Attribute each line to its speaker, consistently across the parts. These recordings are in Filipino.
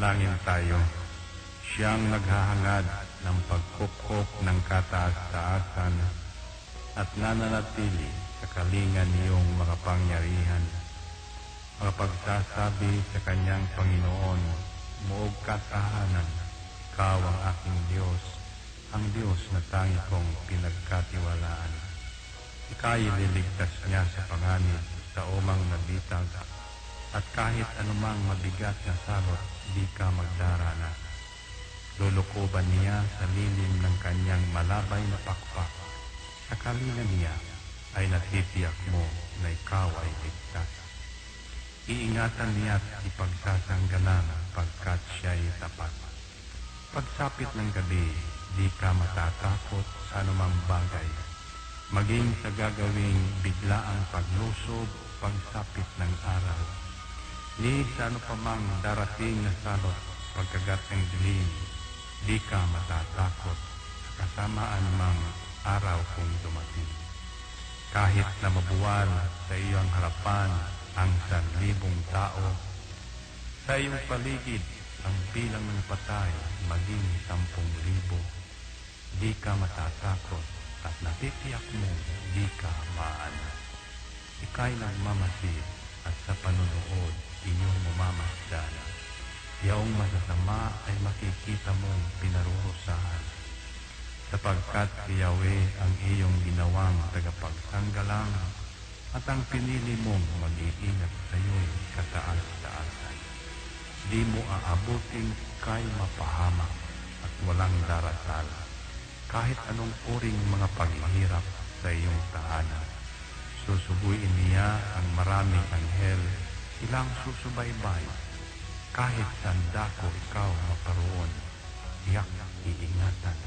Speaker 1: Manalangin tayo. Siyang naghahangad ng pagkupkop ng kataas-taasan at nananatili sa kalingan niyong makapangyarihan. Makapagsasabi sa kanyang Panginoon, muog katahanan, ikaw ang aking Diyos, ang Diyos na tangi kong pinagkatiwalaan. Ika'y liligtas niya sa panganib sa umang nabitag, at kahit anumang mabigat na salot, di ka magdaranas. Lulukoban niya sa lilim ng kanyang malabay na pakpak. Sa kalingan niya ay natitiyak mo na ikaw ay ligtas. Iingatan niya at ipagsasanggalang pagkat siya'y tapat. Pagsapit ng gabi, di ka matatakot sa anumang bagay. Maging sa gagawing biglaang paglusob, pagsapit ng araw. Ni sa ano pa mang darating na salot, pagkagat ng dilim, di ka matatakot sa kasamaan mang araw kung dumating. Kahit na mabuwal sa iyong harapan ang 1,000 tao, sa iyong paligid ang bilang ng patay maging 10,000, di ka matatakot at natitiyak mo di ka maano. Ika'y nagmamasid at sa panunood inyong mamamasdan. Yaong masasama ay makikita mong pinarurusahan, sapagkat si Yahweh ang iyong ginawang tagapagsanggalang at ang pinili mong mag-iingat sa iyo'y kataas-taasan. Di mo aabuting kay mapahamak at walang darasal, kahit anong uring mga paghihirap sa iyong tahanan. Susubuin niya ang maraming anghel, silang susubaybay. Kahit saan dako ikaw maparoon, tiyak iingatan.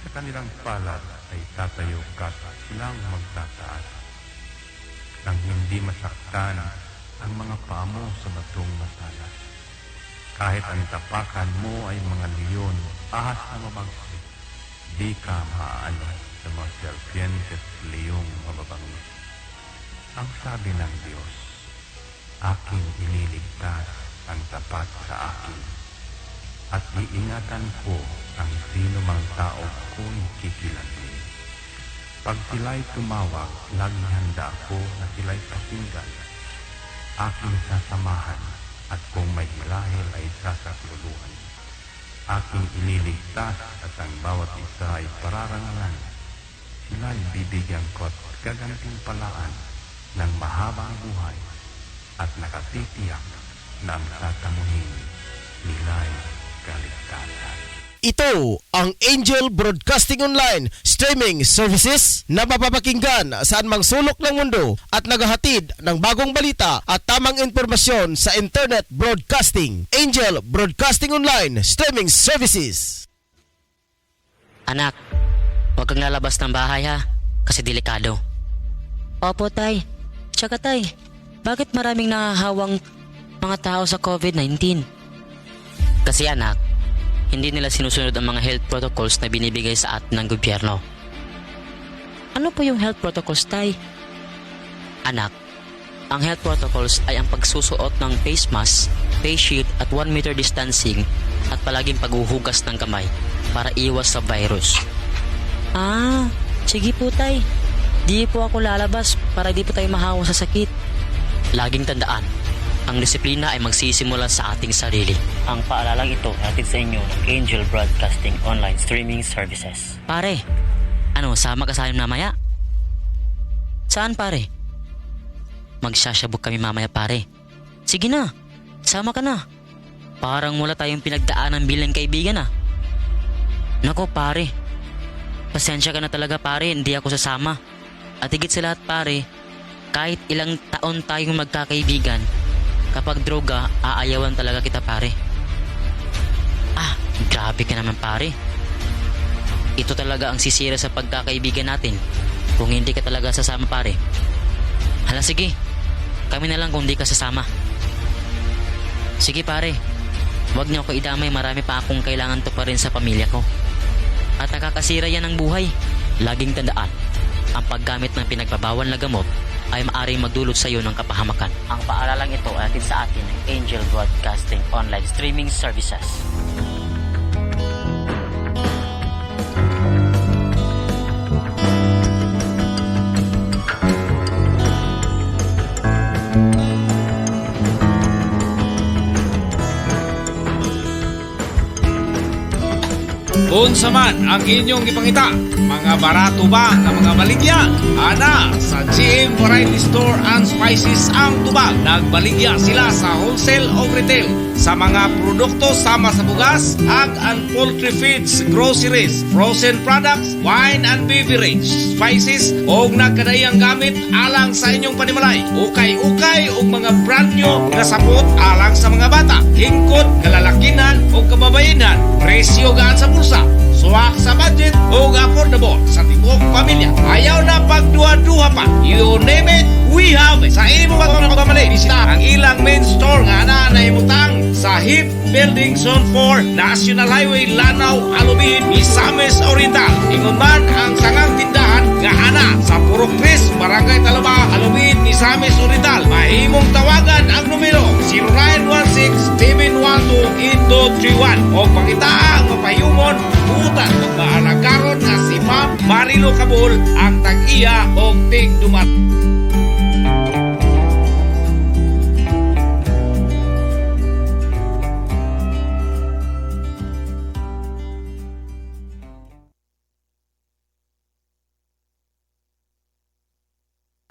Speaker 1: Sa kanilang palad ay tatayo ka at silang magtataas, nang hindi masaktan ang mga paa mo sa batong matalas. Kahit ang tapakan mo ay mga leon, ahas na mabagsik, di ka maaano sa mga serpientes leong mababangis. Ang sabi ng Diyos, aking iniligtas ang tapat sa akin, at iingatan ko ang sino mang tao ko'y kikilantin. Pag sila'y tumawag, laging handa ako na sila'y pakinggan. Aking sasamahan, at kung may hilahil ay sasakluluhan. Aking ililigtas at ang bawat isa ay pararangalan. Sila'y bibigyan ko at gagantimpalaan ng mahabang buhay at nakatitiyak na ang tatamuhin nila'y kaligtasan.
Speaker 2: Ito ang Angel Broadcasting Online Streaming Services na mapapakinggan saan mang sulok ng mundo at naghahatid ng bagong balita at tamang impormasyon sa Internet Broadcasting. Angel Broadcasting Online Streaming Services.
Speaker 3: Anak, huwag kang lalabas ng bahay ha, kasi delikado. Opo tay. Tsaka tay, bakit maraming nahahawang mga tao sa COVID-19? Kasi anak, hindi nila sinusunod ang mga health protocols na binibigay sa atin ng gobyerno. Ano po yung health protocols, tay? Anak, ang health protocols ay ang pagsusuot ng face mask, face shield at 1 meter distancing at palaging paghuhugas ng kamay para iwas sa virus. Ah, sige po tay. Di po ako lalabas para di po tayo mahawa sa sakit. Laging tandaan, ang disiplina ay magsisimula sa ating sarili. Ang paalalang ito hatid sa inyo ng Angel Broadcasting Online Streaming Services. Pare, ano, sama ka sa amin mamaya? Saan pare? Magsasyabog kami mamaya pare. Sige na, sama ka na. Parang wala tayong pinagdaanan bilang kaibigan ah. Nako pare, pasensya ka na talaga pare, hindi ako sasama. At higit sa lahat pare, kahit ilang taon tayong magkakaibigan, kapag droga, aayawan talaga kita pare. Ah, grabe ka naman pare. Ito talaga ang sisira sa pagkakaibigan natin kung hindi ka talaga sasama pare. Hala sige, kami na lang kung hindi ka sasama. Sige pare, huwag niyo ako idamay, marami pa akong kailangan to pa rin sa pamilya ko. At nakakasira yan ng buhay. Laging tandaan, ang paggamit ng pinagbabawal na gamot ay maaaring magdulot sa iyo ng kapahamakan. Ang paaralang ito ay atin sa atin ng Angel Broadcasting Online Streaming Services.
Speaker 4: Unsa man ang inyong ipangita, mga barato ba ng mga baligya? Ana, sa GM Variety Store and Spices ang tubag. Nagbaligya sila sa wholesale o retail sa mga produkto sama sa bugas, ag and poultry feeds, groceries, frozen products, wine and beverage, spices o nagkadayang gamit alang sa inyong panimalay. Ukay-ukay o mga brand new nga sapot alang sa mga bata, hingkod, kalalakinan o kababayenan. Presyo gaan sa bulsa, suwak sa budget o affordable sa tibok pamilya. Ayaw na pagduha-duha pa. You name it, we have it. Sa imo ba ito pagkamali, bisita ang ilang main store nga na imutang sa HIP Building Zone 4, National Highway, Lanao, Alubin, Misamis Oriental. Ingon man ang sangang tindahan nga ana sa Purok 3, Barangay Talaba, Alubin, Misamis Oriental. Mahimong tawagan ang numero 0916-712-8231 o pangitaang mapayumon butan o maalagaron na si Ma'am Marilo Cabul ang tag-iya o tig-dumat.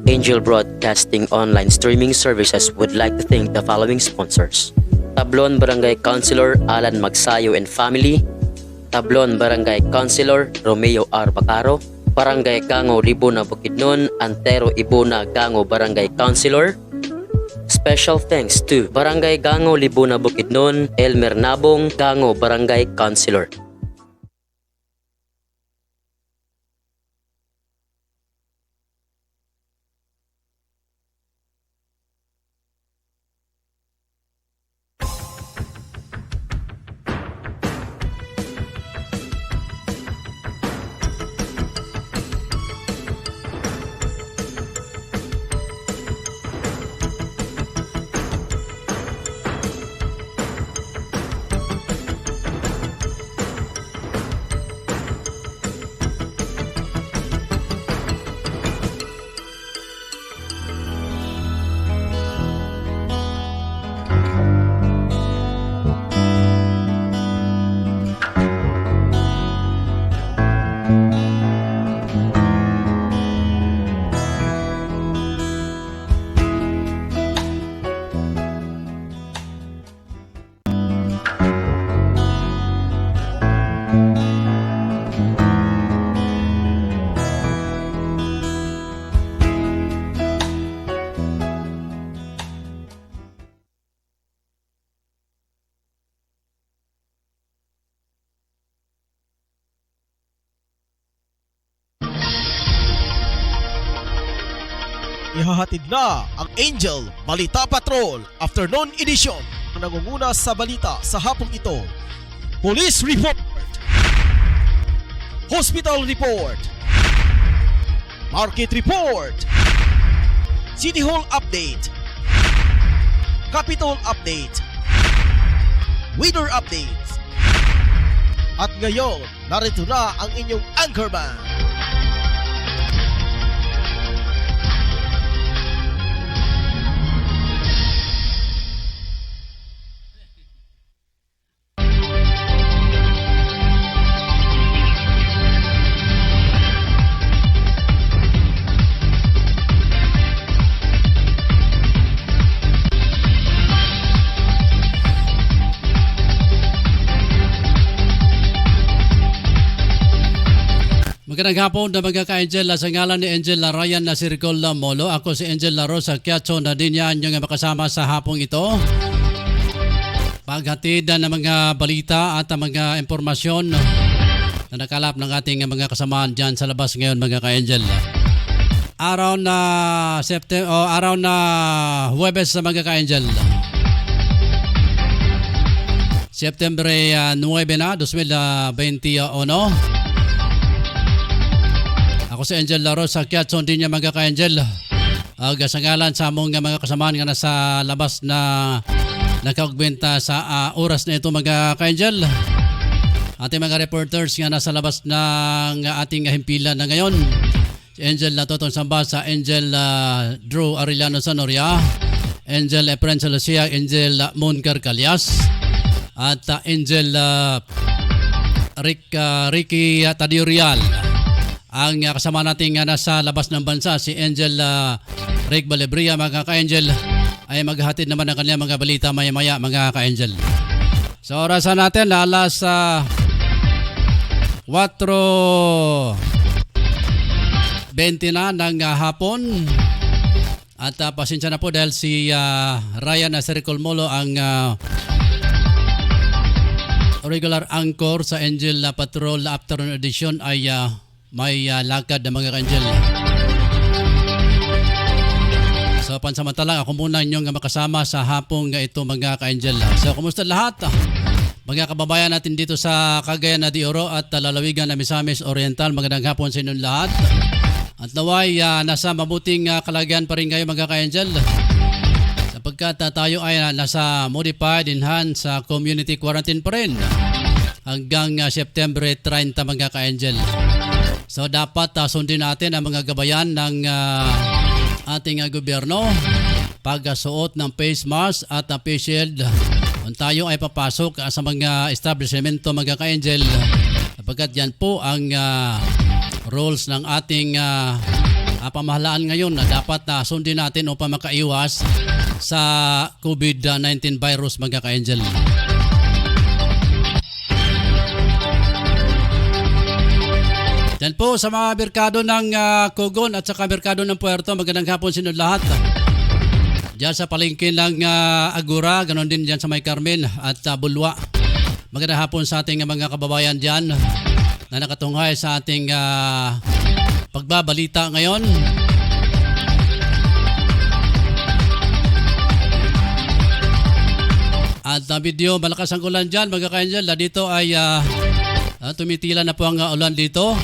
Speaker 3: Angel Broadcasting Online Streaming Services would like to thank the following sponsors: Tablon Barangay Councilor Alan Magsayo and Family, Tablon Barangay Councilor Romeo R. Bacaro, Barangay Gango Libuna Bukidnon, Antero Ibuna Gango Barangay Councilor. Special thanks to Barangay Gango Libuna Bukidnon, Elmer Nabong Gango Barangay Councilor.
Speaker 2: Ihahatid na ang Angel Balita Patrol Afternoon Edition. Nangunguna sa balita sa hapong ito: Police Report, Hospital Report, Market Report, City Hall Update, Capitol Update, Weather Updates. At ngayon, narito na ang inyong anchorman.
Speaker 5: Magandang hapon na mga ka-Angel. Sa ngalan ni Angel Ryan na Circle Molo. Ako si Angel Rosa Quiacho na din yan yung makasama sa hapong ito. Paghatid ng mga balita at mga impormasyon na nakalap ng ating mga kasamaan dyan sa labas ngayon mga ka-Angel. Araw na Huwebes sa mga ka-Angel. September 9 na, 2021. Ako si Angel Rosa Quiacho din niya mga ka-Angel. gasangalan sa among mga kasamaan nga nasa labas na nakaugmenta sa oras na ito mga ka-angel. Ating mga reporters nga nasa labas ng ating himpilan na ngayon. Si Angel Latotong Sambasa, Angel Drew Arellano Sanoria, Angel Efren Lucia, Angel Moncar Calyas, at Angel Ricky Tadio Real. Ang kasama natin nga nasa labas ng bansa, si Angel Rick Balebria, mga ka-angel, ay maghatid naman ng kanyang mga balita maya-maya mga ka-angel. Sa orasan natin, alas 4:20 na ng hapon. At pasensya na po dahil si Ryan Circle Molo ang regular anchor sa Angel Patrol Afternoon Edition ay may lakad na mga ka-angel. So pansamantala ako muna inyong makasama sa hapong ito mga ka-angel. So kumusta lahat? Mga kababayan natin dito sa Cagayan de Oro at lalawigan na Misamis Oriental, magandang hapon sa inyong lahat. At naway nasa mabuting kalagayan pa rin kayo mga ka-angel. Sapagkat tayo ay nasa modified enhanced community quarantine pa rin hanggang September 30 mga ka-angel. So dapat sundin natin ang mga gabayan ng ating gobyerno, pagsuot ng face mask at face shield kung tayo ay papasok sa mga establishmento mga ka-angel, sapagkat yan po ang rules ng ating pamahalaan ngayon na dapat sundin natin upang makaiwas sa COVID-19 virus mga ka-angel. Yan po sa mga merkado ng Cogon at sa merkado ng Puerto, magandang hapon sa inyo lahat. Diyan sa palengke ng Agora, ganoon din diyan sa May Carmen at Bulwa. Magandang hapon sa ating mga kababayan diyan na nakatunghay sa ating pagbabalita ngayon. At video, malakas ang ulan diyan mga ka-angel. Dito ay tumitila na po ang ulan dito.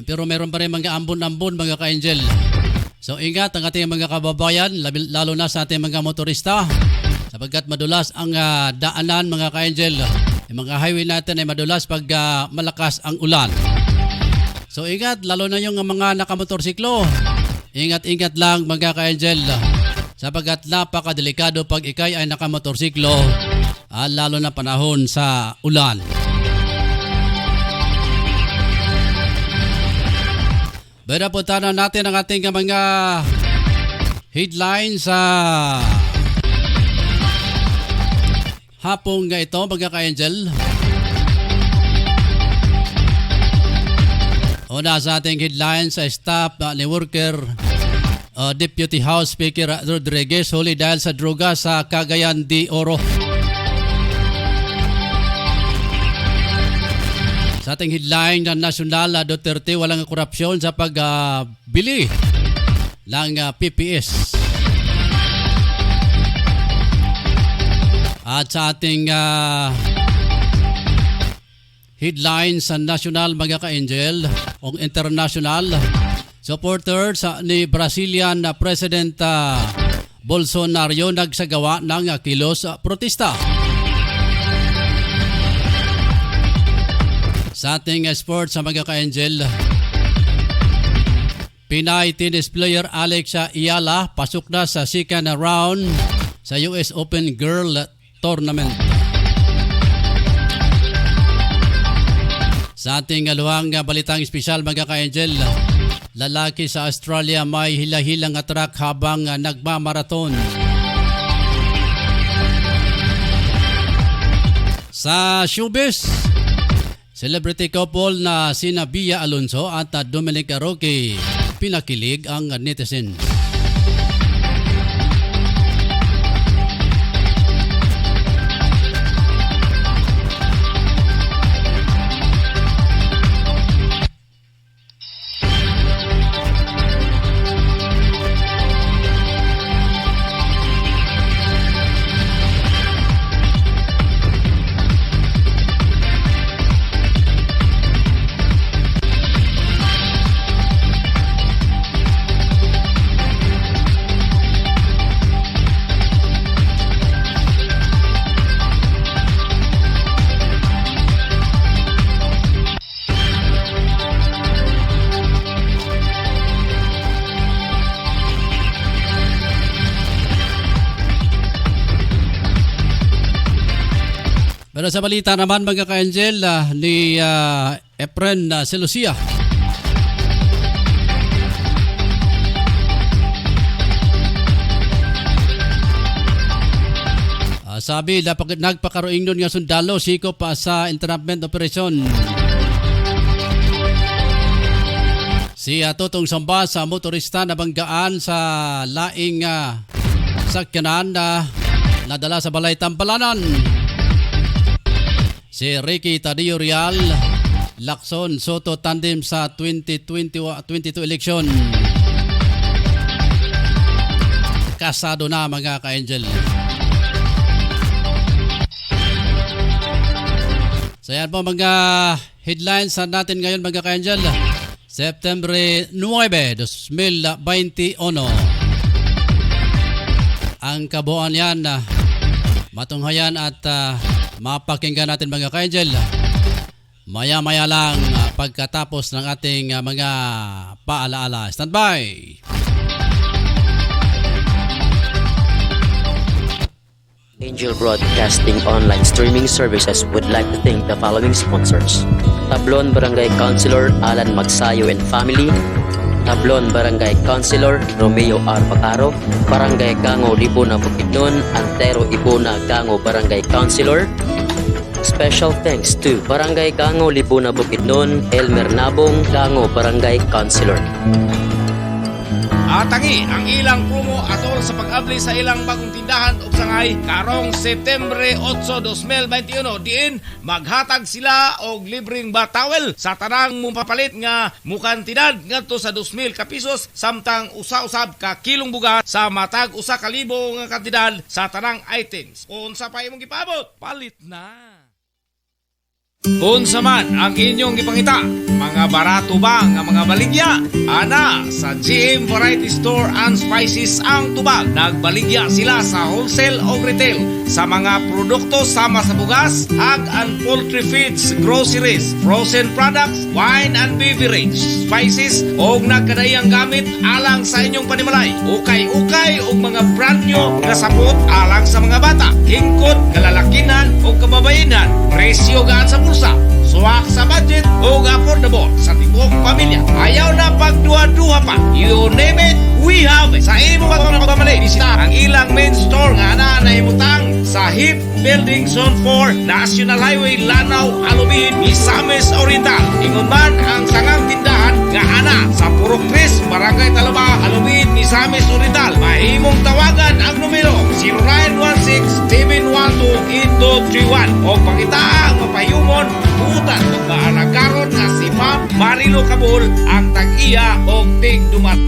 Speaker 5: Pero meron pa rin mga ambon-ambon mga ka-angel. So ingat ang ating mga kababayan, lalo na sa ating mga motorista, sapagkat madulas ang daanan mga ka-angel. Yung mga highway natin ay madulas pag malakas ang ulan. So ingat, lalo na yung mga nakamotorsiklo. Ingat-ingat lang mga ka-angel, sapagkat napakadelikado pag ikay ay nakamotorsiklo, lalo na panahon sa ulan. Pero puntahan natin ang ating mga headlines sa hapong ito mga ka-angel. Una sa ating headlines sa staff ni worker Deputy House Speaker Rodriguez huli dahil sa droga sa Cagayan de Oro. Sa ating headline ng National, Duterte walang korupsyon sa pagbili ng PPS. At sa ating headline sa national mga ka-angel o international, supporters ni Brazilian President Bolsonaro nagsagawa ng kilos protesta. Sa ating sports sa mga ka-angel, Pinay tennis player Alex Ayala pasok na sa second round sa US Open Girl Tournament. Sa ating luhang balitang espesyal mga ka-angel, lalaki sa Australia may hila-hilang atrak habang nagmamarathon. Sa showbiz, celebrity couple na sina Bia Alonso at Dominic Roque pinakilig ang netizens. Pero sa balita naman mga ka-Angel ni Efren Selucia. Sabi, nagpakaroing nun nga sundalo, siko pa sa entrapment operation. Si Tutong Samba sa motorista na banggaan sa laing sakyanan na nadala sa Balay Tampalanan. Si Ricky Tadio Real, Lacson Soto tandem sa 2022 election. Kasado na mga ka-Angel. So yan po mga headlines natin ngayon mga ka-Angel. September 9, 2021. Ang kabuuan yan, matunghayan at mapakinggan natin mga ka-Angel. Maya-maya lang pagkatapos ng ating mga paalaala. Stand by!
Speaker 3: Angel Broadcasting Online Streaming Services would like to thank the following sponsors: Tablon Barangay Councilor Alan Magsayo and Family, Tablon Barangay Councilor Romeo R. Pacaro, Barangay Gango Libuna Bukidnon, Antero Ibuna Gango Barangay Councilor. Special thanks to Barangay Gango Libuna Bukidnon, Elmer Nabong Gango Barangay Councilor.
Speaker 4: Atangi ang ilang promo atol sa pag-abli sa ilang bagong tindahan ug sangay karong September 8, 2021 diin maghatag sila og libreng batawel sa tanang mupapalit nga mukantidad ngadto sa 2,000 ka pesos samtang usa-usab ka kilong bugas sa matag usa ka libo nga kantidad sa tanang items. Unsa pa imong gipabot? Palit na. Unsa man ang inyong gipangita, mga barato ba nga mga baligya? Ana sa GM Variety Store and Spices ang tubag. Nagbaligya sila sa wholesale o retail sa mga produkto sama sa bugas, egg and poultry feeds, groceries, frozen products, wine and beverage, spices o nagkadayang gamit alang sa inyong panimalay. Ukay-ukay o mga brand new na sapot alang sa mga bata, hingkod, kalalakinan o kababayenan. Presyo gaan sa bulsa, suwak sa budget o affordable sa tibok pamilya. Ayaw na pagduha-duha pa. You name it, we have it. Sa imo pagmamalay, bisita ang ilang main store nga na naimutang sa HIP Building Zone 4, National Highway, Lanao, Alubin, Misamis Oriental. Ingon man ang sangang tindahan nga ana sa Purok 3, Barangay Talaba, Alubin, Misamis Oriental. Mahimong tawagan ang numero 0916-712-8231 o pangitaang mapayumon butan maanagaron na si Ma'am Marilo Cabul ang tag-iya o tig-dumat.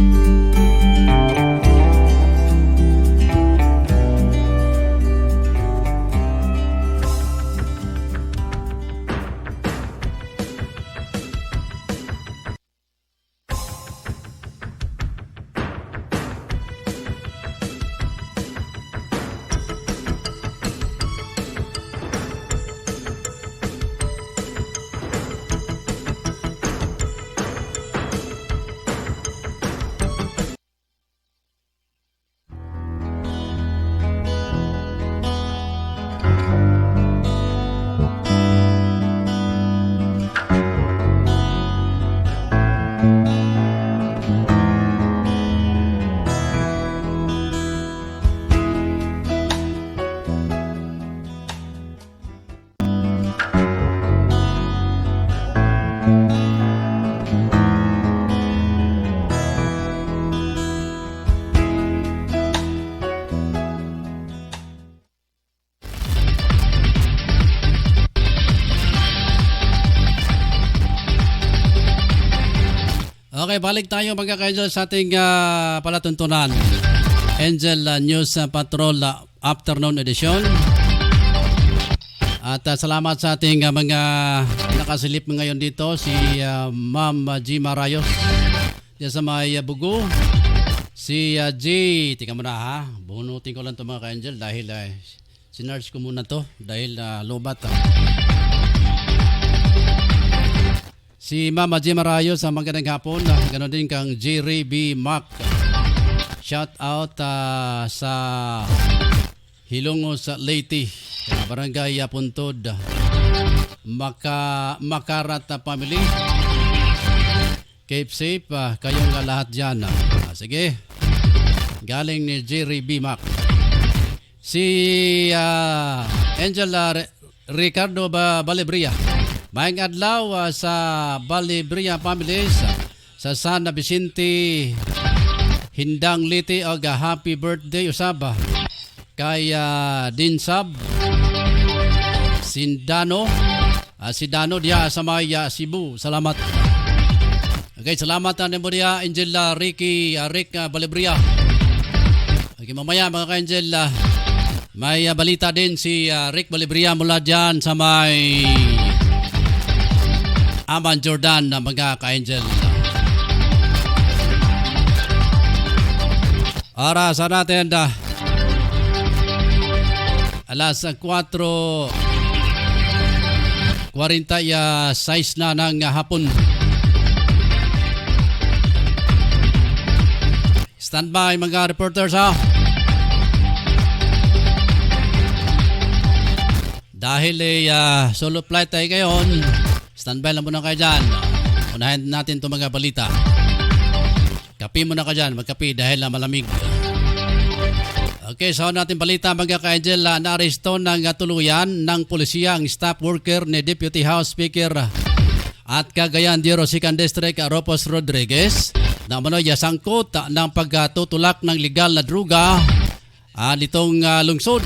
Speaker 5: Okay, balik tayo mga ka-Angel sa ating palatuntunan. Angel News Patrol Afternoon Edition. At salamat sa ating mga nakasilip ngayon dito. Si Ma'am G. Marayos diyan sa may Bugo. Si G. Tika mo na ha. Bunutin ko lang ito mga ka-Angel dahil sinarge ko muna to dahil lobat. Si Mama G. Marayos sa magandang hapon. Ganon din kang J. Ray B. Mac. Shout out sa Hilongos Leyte. Barangay Puntod, Makarat na family. Keep safe kayong lahat dyan. Sige. Galing ni Jerry B. Mac. Si Angel Ricardo Balibria. Maayong adlaw sa Balibria families sa San Vicente Hindang Liti og happy birthday usab kay Dinsab Sindano si Dano dia sa Maya Cebu. Salamat. Okay, salamat na mo dia Angel Rick Balibria. Okay, mamaya mga ka-Angel, may balita din si Rick Balibria mula dyan sa may Aman Jordan na mga ka-Angel. Oras natin alas 4:46 na ng hapon. Standby mga reporters ha. Dahil solo flight tayo ngayon, standby lang muna kayo dyan. Unahin natin itong mga balita. Kapi muna ka dyan, magkapi dahil malamig. Okay, so natin balita mga ka-Angel, naaresto ng tuluyan ng polisiya ang staff worker ni Deputy House Speaker at Cagayan de Oro 2nd District Ropos Rodriguez na manoy sangkot ng pagtutulak ng legal na druga nitong lungsod.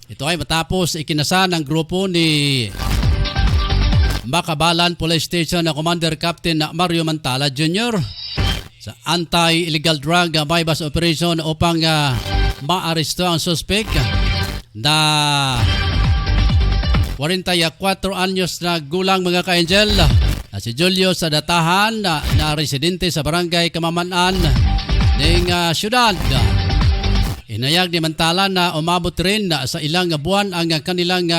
Speaker 5: Ito ay matapos ikinasa ng grupo ni Makabalan Police Station na Commander Captain Mario Mantala Jr. sa anti-illegal drug bypass operation upang maaresto ang suspect na 44 anyos na gulang mga ka-Angel na si Julio sa datahan na residente sa barangay Kamaman-an ng syudad. Inayag ni Mantala na umabot rin sa ilang buwan ang kanilang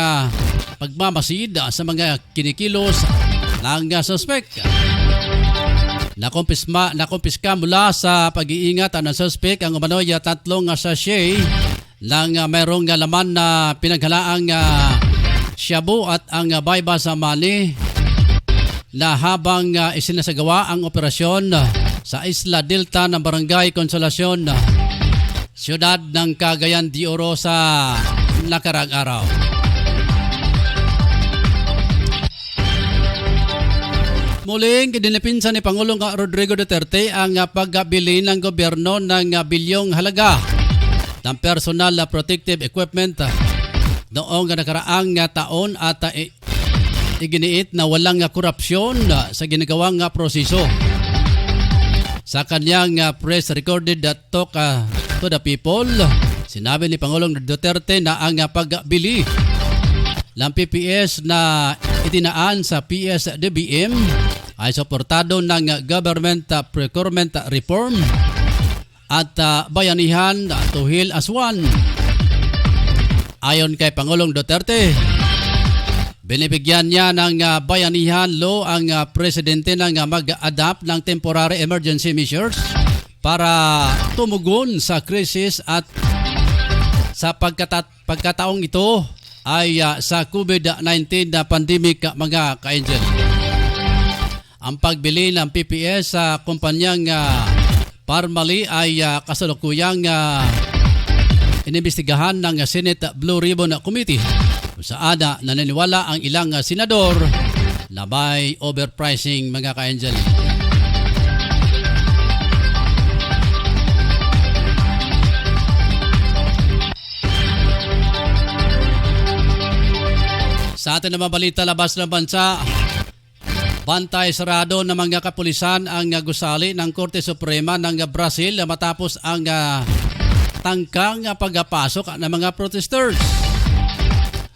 Speaker 5: pagmamasid sa mga kinikilos ng suspect. Nakumpiska mula sa pag-iingat ng suspect ang umano'y 3 sachet ng mayroong laman na pinaghalaang shabu at ang bypass money na habang isinasagawa ang operasyon sa Isla Delta ng Barangay Consolacion, siyudad ng Cagayan de Oro sa nakarang araw. Muling dinipinsa ni Pangulong Rodrigo Duterte ang pagbili ng gobyerno ng bilyong halaga ng personal protective equipment noong nakaraang taon at iginiit na walang korupsyon sa ginagawang proseso. Sa kanyang press recorded talk to the people, sinabi ni Pangulong Duterte na ang pagbili ng PPS na itinaan sa PSDBM ay suportado ng government procurement reform at bayanihan tuhil as one. Ayon kay Pangulong Duterte, binibigyan niya ng bayanihan law ang presidente ng mag-adapt ng temporary emergency measures para tumugon sa krisis at sa pagkataong ito ay sa COVID-19 na pandemic mga ka-Angel. Ang pagbili ng PPS sa kumpanyang Parmali ay kasalukuyang inimbestigahan ng Senate Blue Ribbon Committee kung saan naniniwala ang ilang senador na may overpricing mga ka-Angel. Sa atin naman balita labas ng bansa, bantay sarado ng mga kapulisan ang gusali ng Korte Suprema ng Brazil matapos ang tangkang pagpasok ng mga protesters.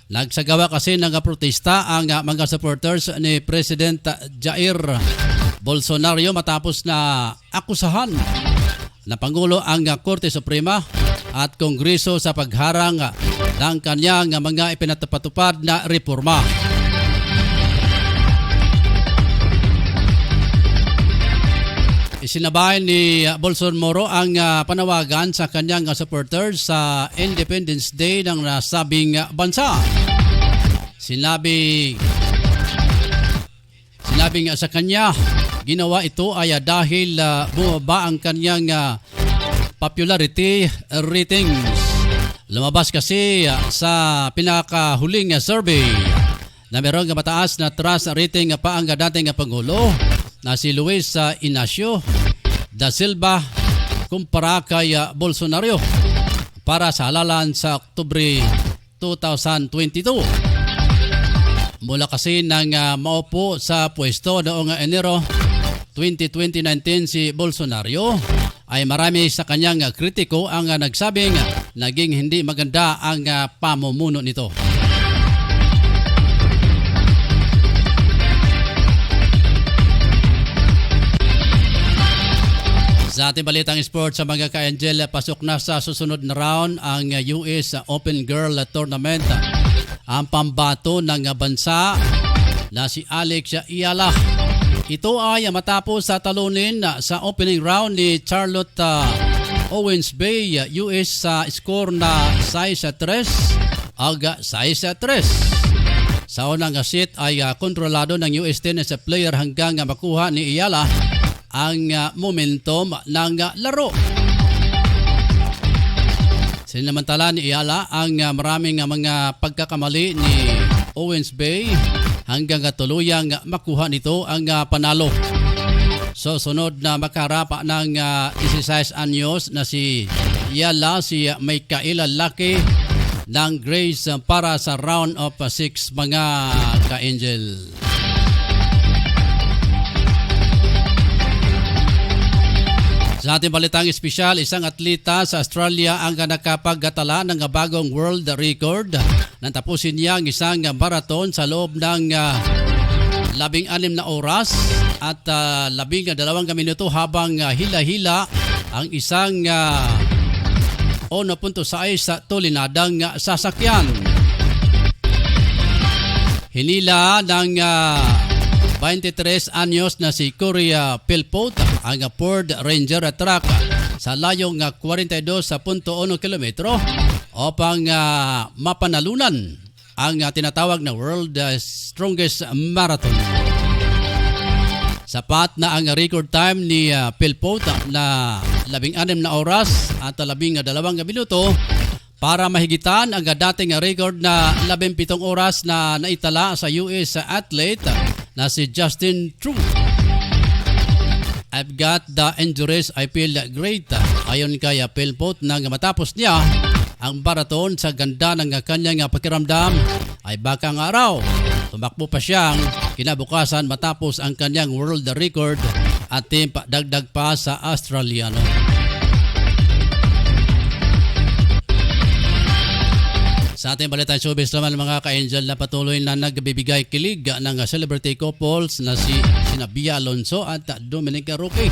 Speaker 5: Nagsagawa kasi ng protesta ang mga supporters ni President Jair Bolsonaro matapos na akusahan na Pangulo ang Korte Suprema at Kongreso sa pagharang ng kanyang mga ipinatupad na reforma. Isinabay ni Bolsonaro ang panawagan sa kanyang supporters sa Independence Day ng nasabing bansa. Sinabi nga sa kanya, ginawa ito ay dahil bumaba ang kanyang popularity ratings. Lumabas kasi sa pinakahuling survey na mayroong mataas na trust rating pa ang dating Pangulo na si Luis Inacio da Silva kumpara kay Bolsonaro para sa halalan sa Oktubre 2022. Mula kasi nang maupo sa pwesto noong Enero 2019 si Bolsonaro ay marami sa kanyang kritiko ang nagsabing naging hindi maganda ang pamumuno nito. Sa ating balitang sports sa mga ka-Angel, pasok na sa susunod na round ang US Open Girl Tournament. Ang pambato ng bansa na si Alex Ayala. Ito ay matapos sa talunin sa opening round ni Charlotte Owens Bay US sa score na 6-3 ag 6-3. Sa unang set ay kontrolado ng US tennis player hanggang makuha ni Ayala ang momentum ng laro. Sinamantala ni Ayala ang maraming mga pagkakamali ni Owens Bay hanggang tuluyang makuha nito ang panalo. So sunod na makarapa ng 16 anyos na si Ayala, si Micaela Laki ng Grace para sa round of 6 mga ka-Angel. Sa ating balitang espesyal, isang atleta sa Australia ang nakapagtala ng bagong world record. Nang tapusin niya ang isang marathon sa loob ng 16 na oras at 12 minuto habang hila-hila ang isang 1.6 tulinadang sasakyan. Hinila ng 23 anyos na si Korea Philpott ang Ford Ranger truck sa layong 42.1 kilometro upang mapanalunan ang tinatawag na World Strongest Marathon. Sapat na ang record time ni Philpott na 16 na oras at 12 minuto para mahigitan ang dating record na 17 oras na naitala sa US athlete na si Justin Trudeau. I've got the injuries, I feel great. Ayon kay Philpott, nang matapos niya ang marathon sa ganda ng kanyang pakiramdam ay bakang araw. Tumakbo pa siyang kinabukasan matapos ang kanyang world record at dagdag pa sa Australiano. Sa ating balitang showbiz naman mga ka-Angel na patuloy na nagbibigay kilig ng celebrity couples na si Bia Alonzo at Dominic Roque.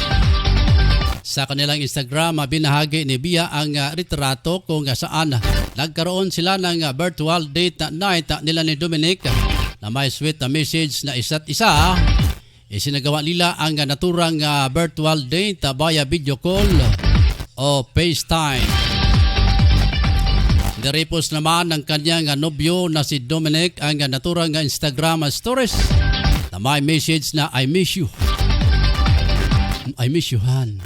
Speaker 5: Sa kanilang Instagram, binahagi ni Bia ang retrato kung saan nagkaroon sila ng virtual date night nila ni Dominic na may sweet message na isa't isa. Isinagawa nila ang naturang virtual date via video call o FaceTime. Nirepos naman ng kanyang nobyo na si Dominic ang naturang Instagram stories na may message na I miss you. I miss you, Han.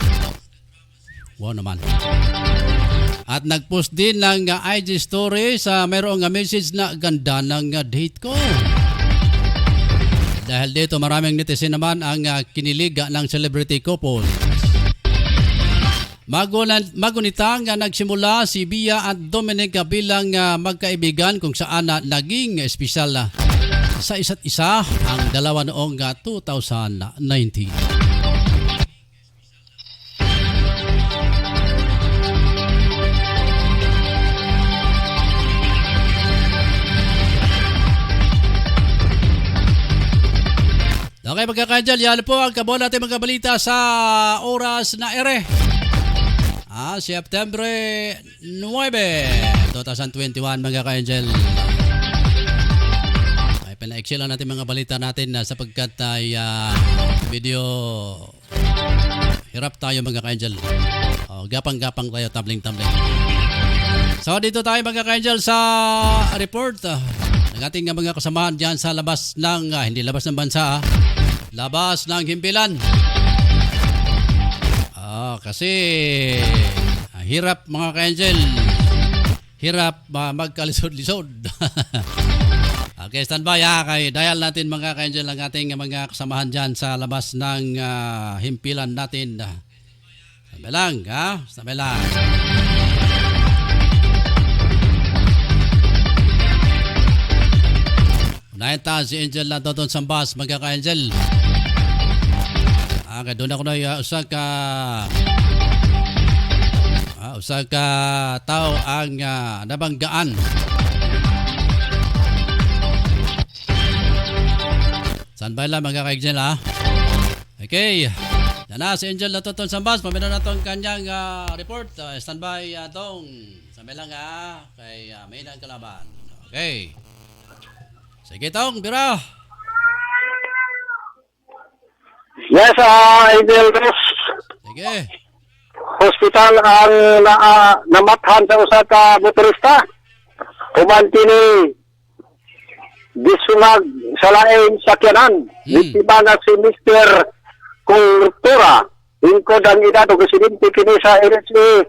Speaker 5: Wow naman. At nagpost din ng IG story sa mayroong message na ganda ng date ko. Dahil dito maraming netizen naman ang kinilig ng celebrity couple. Magunitang nagsimula si Bia at Dominic bilang magkaibigan kung saan naging espesyal sa isa't isa ang dalawa noong 2019. Okay magkakadyan, yan po ang kabon natin mga balita sa oras na ere. September 9, 2021 mga ka-Angel. Ay, pina-excel lang natin mga balita natin sapagkat ay video Hirap tayo mga ka-angel. Gapang-gapang tayo, tabling-tabling. So dito tayo mga ka-angel sa report ng ating mga kasamahan dyan sa labas ng, hindi labas ng bansa, labas ng himpilan. Kasi hirap mga ka-angel. Hirap magkalisod-lisod. Okay, standby kay dial natin mga ka-angel ang ating mga kasamahan dyan sa labas ng himpilan natin. Sabi lang, sabi lang. Unahin ta si Angel na doon sa bus mga ka-angel. Okay, doon ako na usa ka tao ang nabanggaan. Standby lang mga ka-angel Okay. Yan na si Angel Latoton Sambas. Pamina na itong kanyang report. Standby tong. Sabi lang kay may nang kalaban. Okay. Sige tong, bira.
Speaker 6: Yes, Angel Cruz.
Speaker 5: Sige.
Speaker 6: Hospital ang namathan sa usa ka motorista. Human kini gisunag sa laing sakyanan. Biktima na si Mr. Kultura. Hingkod ang edad o presidente kini sa RSA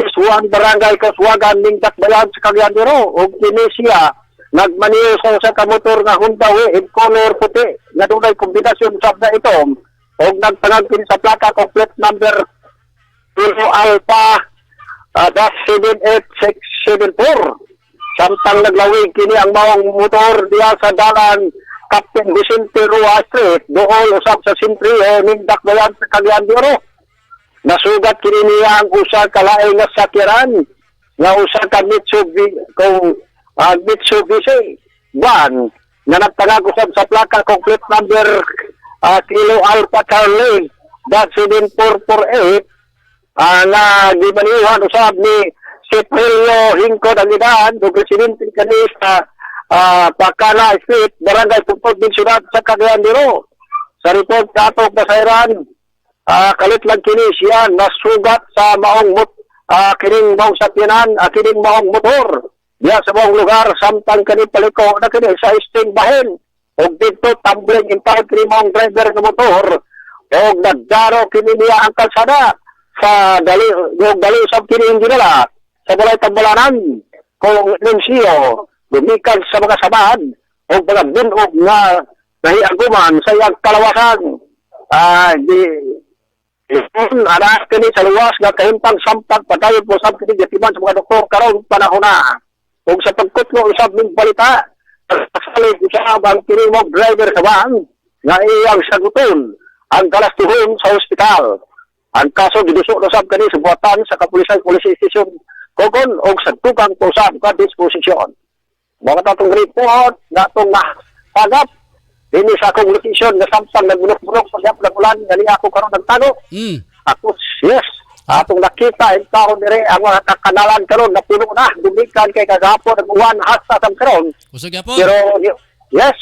Speaker 6: Iswan Barangay Kaswagan Ningdak Bayan sa Cagayan o kini siya nagmaniyo sa usa ka motor nga Honda in color puti nga dunay kombinasyon sab na ito o nagtangag kini sa plaka complete number Kilo Alpha -78674. Samtang naglawig kini ang mawang motor diya sa dalan Captain Vicente Rua Street dool usab sa Sintrio Ningdak Bayan sa Cagayan de Oro. Nasugat kini niya ang usa ka laing nga sakyanan nga usa ka Mitsubishi van nga nagtangag usab sa plaka complete number Kilo Alpha Charlie -7448 na gibaniwan usab ni Seprilio Hingkod ang edad o presidente kanista Pacana Street, Barangay Pupod, Binsunat sa Cagayan de Oro. Sa report katong basayran, kalit lang kini siya nasugat sa maong kining maong sakyanan, kining maong motor. Diya sa maong lugar, samtang kini paliko na kini sa isting bahin. O dito tumbling impahid kini maong driver ng motor. O nagdaro kini niya ang kalsada sa dali usab kini hindi nila sa balay tambalanan kung Nuncio lumikan sa mga samahan o mga binog na nahiaguman sa iyang kalawasan anak kini sa luwas nga kahintang sampag padayon po sab kini gatiman sa mga doktor karon panahon na o sa pagkutlo usab ning balita salig usab ang kini mo driver sa van nga iyang saguton ang kalastuhon sa ospital. Ang kaso gidusok na sab kani sa buhatan sa kapulisan police station Kogon o sa tukang pusab ka disposisyon. Mga tatong report natong nahagap ini sa akong location na samtang nagbulok-bulok sa siyap ng ulan gali ako karon nagtago. Ako yes atong nakita ang taon dire ang mga kakanalan karon napuno na dumikan kay kagahapon ang uwan hasta sa karon.
Speaker 5: Kusog yapon.
Speaker 6: Pero yes.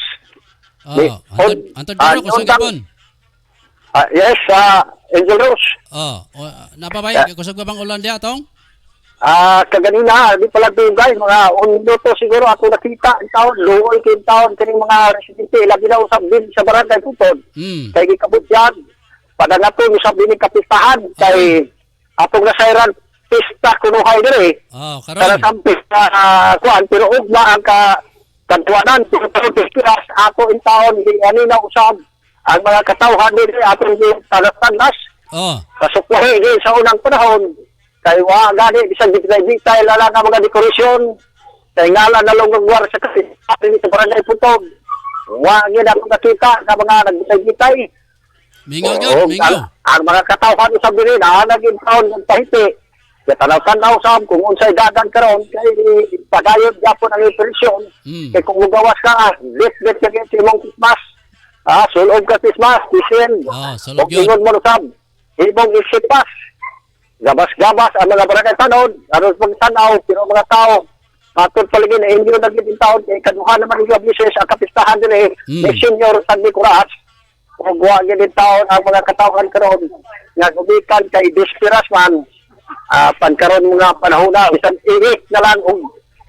Speaker 5: Antod dito kusog yapon.
Speaker 6: Yes, Angel Rose.
Speaker 5: Napabay, kusog ba bang ulan diya tong?
Speaker 6: Kaganina, di pala dugay, mga minuto siguro ako nakita ang taon, luoy kayong taon, kaning mga residente, lagi na usap din sa barangay Putod. Kaya gikabot yan, pada nga po, usap din yung kapistahan, kay atong nasairan, pista kunuhay dire.
Speaker 5: Karon.
Speaker 6: Para sampis kuan, pero ugma ang kantuanan, pero pistilas, ako in taon, ano na usap, ang mga katawhan din, atong tagas-tagas. Kasukwahe din sa unang panahon, kay gani bisag bitay lala nga mga dekorasyon kay ngalan na lungguar sa kasi sa barangay Putog gid ako nakita nga mga nagbitay
Speaker 5: mingaw
Speaker 6: ang mga katawhan sa bilin naging taon ng tahiti kaya tanaw-tanaw sab kung unsay dagan karon kay pagayod gyapon ang operasyon kay kung mugawas ka dit kay imong Christmas sulod ka Christmas isin
Speaker 5: sulod yun
Speaker 6: mo sab ibong isipas gabas-gabas ang mga barangay tanod, aron pagtanaw, pero mga tao, matod paligid, hindi na naging taon, kay kaduhan naman yung ablises, ang kapistahan din ni Senior Sandy Curas, ug wa gyud taon ang mga katawhan karon nga gumikan kay desperas man pankaron mga panahon na bisan iik na lang og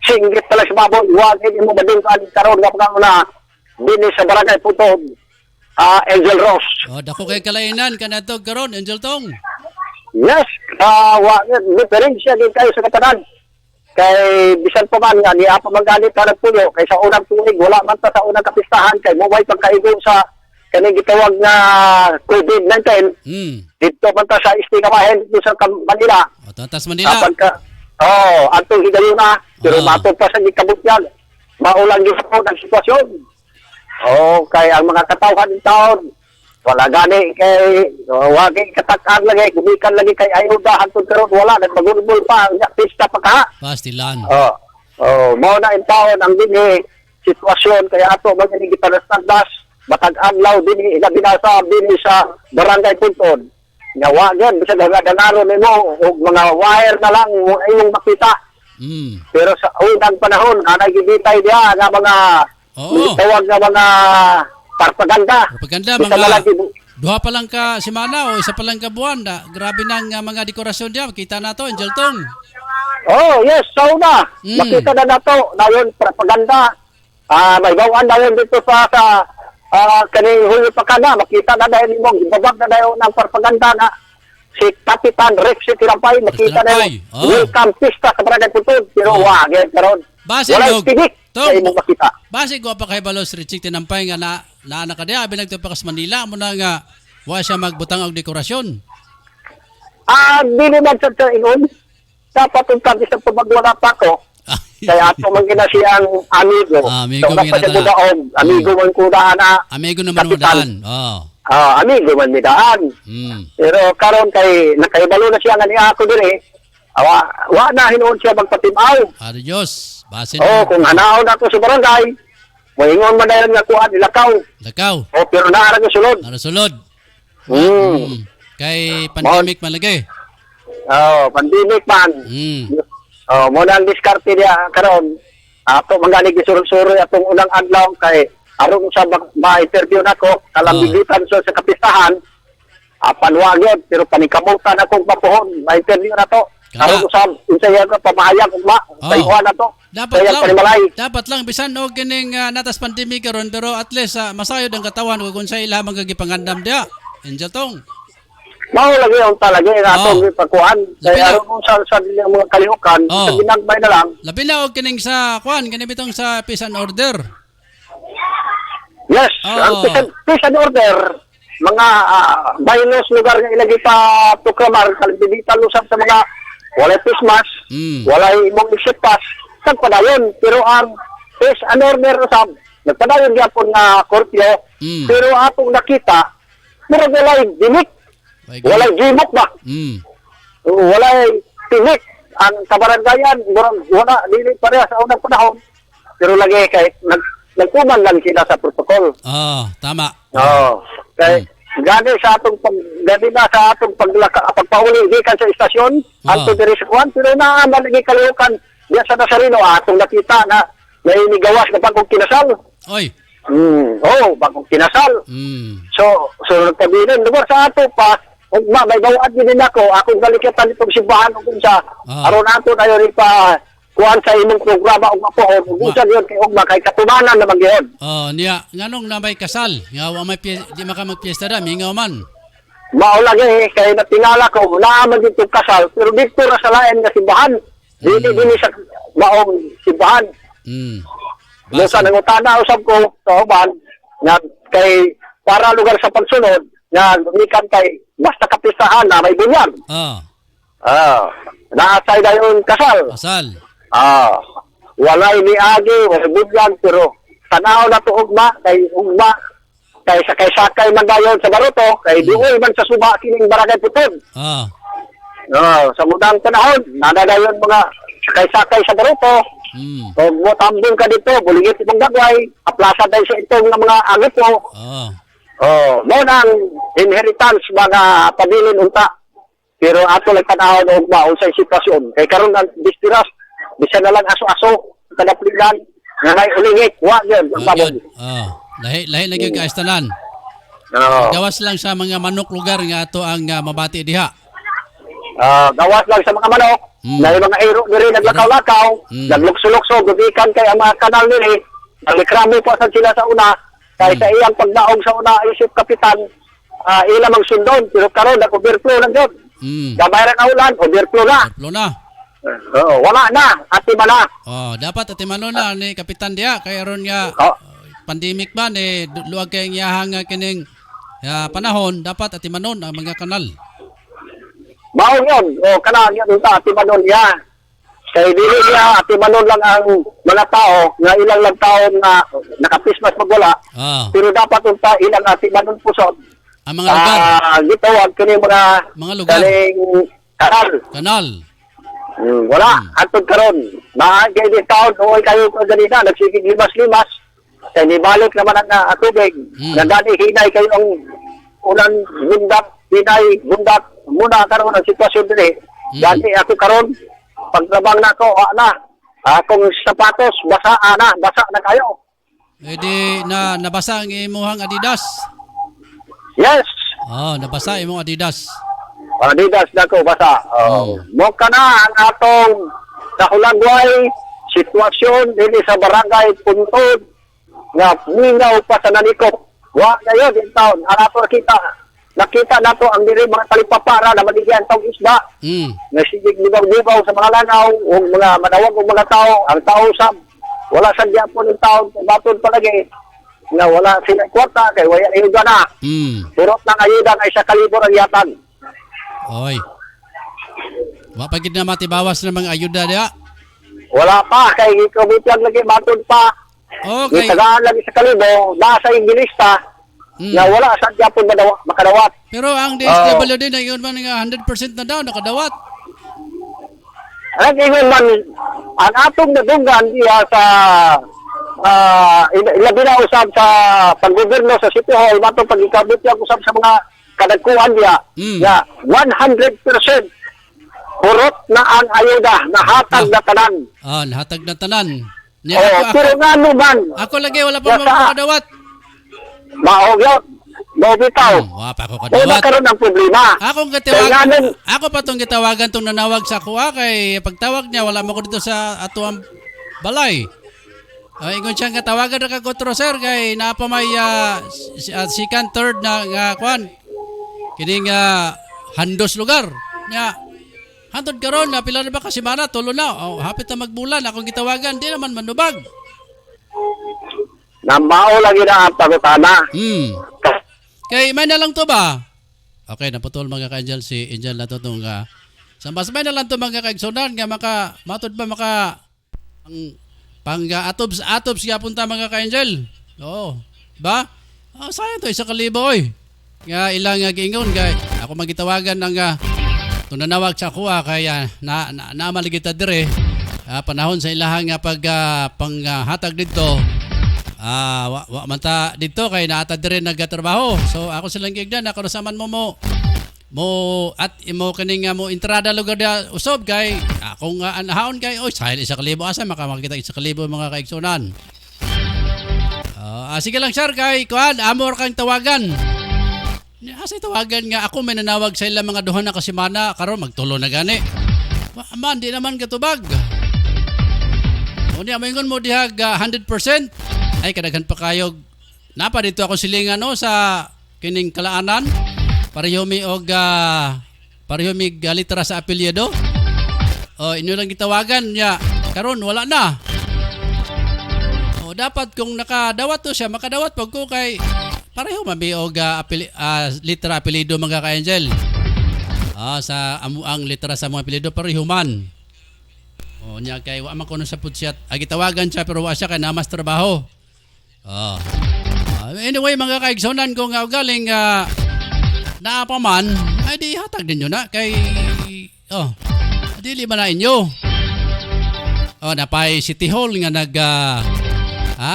Speaker 6: singgit pala sa baboy wa gyud mo madungkan karon nga pagkuna dinhi sa barangay Putod Angel Ross.
Speaker 5: Dako kay kalainan kanadto karon Angel Tong.
Speaker 6: Yes, wa diferensya din kayo sa katanan. Kay bisan pa man nga niya pa magalit ka nagpuyo kay sa unang tuig wala man ta sa unang kapistahan kay mobile pagkaigo sa kaning gitawag nga COVID-19. Dito man ta sa Istigamahen dito sa Manila.
Speaker 5: Tatas Manila.
Speaker 6: Atong higayuna pero matod pa sa gikabutyan. Maulang gyud ang sitwasyon. Kay ang mga katawhan ng taon wala gani kay wagi katak-an lagi gumikan lagi kay ayuda hangtod karon wala nagpagulbol pa pista pa ka
Speaker 5: pastilan
Speaker 6: mao na in taon ang dinhi sitwasyon kaya ato magani gipanastas matag adlaw dinhi ilabi na sa dinhi sa barangay Puntod nga wa gyud bisag danaro nimo og mga wire na lang imong makita pero sa unang panahon anay gibitay dia nga mga tawag nga mga propaganda
Speaker 5: mga duha pa lang ka semana o isa pa lang ka buwan grabe nang mga dekorasyon diya makita nato Angel Tong.
Speaker 6: Yes, sauna makita na nato dayon propaganda may bawaan dayon dito sa kaning Hulyo Pakana makita na dayon nimo gibabag na dayon ng propaganda na si Kapitan Rex Tirampay makita na welcome pista sa barangay Putod pero wa gyud karon wala tigik kay mo makita
Speaker 5: base ko pa kay Balos Richie Tinampay nga na nakadiya abi nagtupakas Manila mo na nga wa siya magbutang og dekorasyon.
Speaker 6: Dili man sa ingon dapat unta sa pabagwala pa ko kaya ato man gina siyang amigo man gina amigo man ko na
Speaker 5: amigo naman mo daan
Speaker 6: amigo man midaan pero karon kay nakaibalo na siya nga ni ako dire wa na hinuon siya magpatimaw
Speaker 5: adios base
Speaker 6: kung hanaon ako sa barangay moingon man dayon nga kuan lakaw pero naara nga sulod kay pandemic man lagi pandemic man mo na ang diskarte niya karon ato mangani gisurog-surog atong unang adlaw kay aron sa ma-interview nako kalambigitan sa kapistahan panwagid pero panikamutan akong papuhon ma-interview na to aron sa insaya ko pamahayag ugma sa iwan na to
Speaker 5: dapat lang bisan og kining natas pandemic karon pero at least masayod ang katawan kung sa ila magagipangandam dia Angel Tong.
Speaker 6: Mao lagi ang talaga nga atong ipagkuan kaya aron sa mga kalihukan sa ginagbay na lang
Speaker 5: labi na og kining sa kuan kini bitong sa peace and order.
Speaker 6: Yes, ang peace and order mga baylos lugar nga ilagi pa proklamar kalbibitan lusab sa mga walay Christmas, walay imong exit pass, nagpadayon. Pero ang peace and order usab, nagpadayon gyapon nga korpyo, pero atong nakita, murag walay dinik, walay gimok ba? Walay tinik. Ang kabarangayan, murag wala, dili pareha sa unang panahon. Pero lagi kay, nagkuman lang sila sa protocol.
Speaker 5: Tama.
Speaker 6: Kay, gani sa atong pagpauli gikan sa istasyon anto diri sa kuan pero naaman lagi kalihukan diya sa Nazareno atong nakita na nainigawas na bagong kinasal bagong kinasal so nagpabilin lugar sa ato pa may bawaan din ako akong galikatan itong simbahan kung sa aron ato tayo rin pa kuan sa imong programa og mapuhon ug usa gyud kay ugma kay katumanan naman gyud.
Speaker 5: Niya nganong na may kasal nga wa may di maka magpiesta da mingaw man.
Speaker 6: Mao lagi kay natingala ko naa man dito kasal pero dito ra sa lain nga simbahan. Dili sa maong simbahan. Sa nangutana usab ko sa uban nga kay para lugar sa pagsunod nga gumikan kay basta kapistahan na may bunyan. Naasay dayon kasal. Walay niagi, walay bugyan, pero tanaw na to ugma, kay sakay man dayon sa baruto, kay diuy man sa suba kining barangay Putod. Sa mudang panahon, nadadayon mga sakay-sakay sa baruto, kung mo tambong ka dito, buligit itong gagway, aplasa dahil sa itong mga agit mo. Mo nang inheritance mga pabilin unta. Pero ato lang tanahon og maon sa sitwasyon. Kay karon ang distiras bisa na lang aso-aso kada pligan nga may ulingit wa gyud ang babon.
Speaker 5: Lahi lagi ka istanan.
Speaker 6: Oo.
Speaker 5: Gawas lang sa mga manok lugar nga ato ang mabati diha.
Speaker 6: Gawas lang sa mga manok. Na yung mga iro nila naglakaw-lakaw, naglukso-lukso, gubikan kay ang mga kanal nila. Nalikrami po sa sila sa una. Kaya sa iyang pagdaog sa una, isip kapitan, ila magsundon. Pero karon nag-overflow lang yun. Gabayran na ulan, overflow na.
Speaker 5: Plo na.
Speaker 6: Wala na, ati ba na?
Speaker 5: Oh, dapat atimano na ni kapitan diha kay aron nga pandemic ba ni luwag kay iyahang kining panahon dapat atimanon ang mga kanal.
Speaker 6: Maong yun, kanang yun ta, ati ba nun niya? Kaya dili niya, ati ba nun lang ang mga tao, na ilang lang taon na nakapismas magwala. Pero dapat unta ilang ati ba nun pusot.
Speaker 5: Ang mga lugar.
Speaker 6: Dito, wag kini
Speaker 5: mga lugar.
Speaker 6: kaling kanal.
Speaker 5: Kanal.
Speaker 6: Wala, atod karon. Naagay di taon, uwi kayo ko ganina, nagsigig limas-limas. Kaya nibalik naman ang tubig. Nagani hinay kayo ang unang bundak, hinay, bundak. Muna karon ang sitwasyon din eh. Dati ako karon, pagtrabang na ako, akong sapatos, basa na kayo.
Speaker 5: Eh di nabasa ang imuhang Adidas.
Speaker 6: Yes!
Speaker 5: Nabasa imong Adidas.
Speaker 6: Adidas na ko basa. Mo ka na ang atong sa Hulagway sitwasyon din sa barangay Puntod nga mingaw pa sa nanikop. Wa na yun din taon. Arato nakita nato ang diri mga talipapara na maligyan tong isda. Nasigig libaw-libaw sa mga langaw o mga madawag o mga tao. Ang tao sab wala sadya po ng taon batod palagi nga wala sila kwarta kay wala ayuda na. Turot ng ayuda ay sa kalibor ang yatag.
Speaker 5: Oy. Wa pa gid na matibawas na mga ayuda diha.
Speaker 6: Wala pa kay komite lagi matod pa.
Speaker 5: Okay.
Speaker 6: Tagaan lagi sa kalibo nasa Ingilista. Na wala sa Japon makadawat.
Speaker 5: Pero ang DSWD na yun man nga 100% na daw nakadawat.
Speaker 6: Ang ingon man ang atong nadunggan diya sa ilabi na usab sa paggoberno sa City Hall matong pagikabit niya usab sa mga kadagkuhan diya. Ya 100% purot na ang ayuda nahatag na tanan.
Speaker 5: Nahatag na tanan.
Speaker 6: Pero nga naman.
Speaker 5: Ako lagi wala pa makadawat.
Speaker 6: Maog yun. Bitaw.
Speaker 5: Wapa ko
Speaker 6: Wala
Speaker 5: kadawat.
Speaker 6: karon ang problema.
Speaker 5: Ako pa tong gitawagan tong nanawag sa kuha kay pagtawag niya wala mo ko dito sa atuang balay. Ingon siya nga tawagan na kagotro sir kay napa may second third na nga kwan. Kining handos lugar. Nya hantod karon na pila na ba ka semana tulo na. Hapit na magbulan akong gitawagan di naman manubag.
Speaker 6: Namao lagi na ang pagutana.
Speaker 5: Kay may na lang to ba? Okay, naputol mga ka-angel si Angel na to itong sambas may na lang to mga kaigsunan nga matod ba ang atobs punta mga ka-angel. Oo. Ba? Sayang to isa kalibo oy. Nga ilang giingon kay ako magitawagan ng itong nanawag sa kuha kaya namaligita dire panahon sa ilahang panghatag dito. Wa manta dito kay naata dire nagtrabaho. So ako silang gigdan ako nasaman mo at imo kaning mo entrada lugar da usob kay akong anhaon kay sayang isa kalibo asa makita isa kalibo mga kaigsunan. Sige lang sir kay kuan amor kang tawagan. Asa tawagan nga ako may nanawag sa ila mga duha na kasimana karon magtulo na gani. Man di naman katubag. Unya moingon mo dihag 100%. Ay kadaghan pa kayo napa dito ako silingan sa kining kalaanan parehumi litra sa apelyido inyo lang gitawagan niya karon wala na dapat kung nakadawat to siya makadawat pag ko kay pareho mabi litra apelyido mga ka-angel sa amuang litra sa mga apelyido pareho man niya kay wa man kuno sa putsiyat gitawagan siya pero wa siya kay namas trabaho. Anyway mga kaigsunan kung galing naapa man ay di hatag din nyo na kay dili man na inyo napay City Hall nga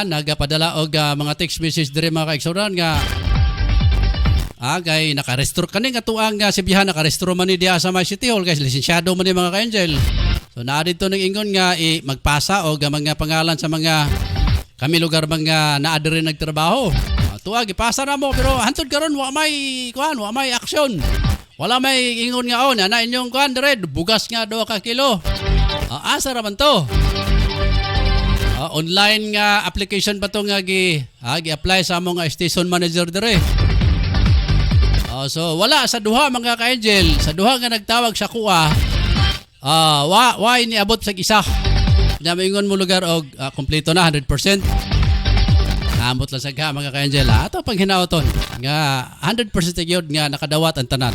Speaker 5: nagpadala og mga text message dire mga kaigsunan nga kay nakarestro kaning atuang sibihan nakarestro man ni diha sa may City Hall kay lisensyado man ni mga ka-angel. So naa dito ning ingon nga magpasa og mga pangalan sa mga kami lugar mga naadiri nagtrabaho. tuwa gipasa na mo pero hantod karon wa may aksyon. Wala may ingon nga na inyong kuan dire bugas nga 2 ka kilo. Asa ra man to? Online nga application pa to nga gi-apply sa among station manager dire. So wala sa duha mga ka-angel, sa duha nga nagtawag sa kuha. Wa niabot sa isa. Na maingon mo lugar og kompleto na 100%. Amot lang sa mga ka-angel. Ato pang hinauton nga 100% gyud nga nakadawat ang tanan.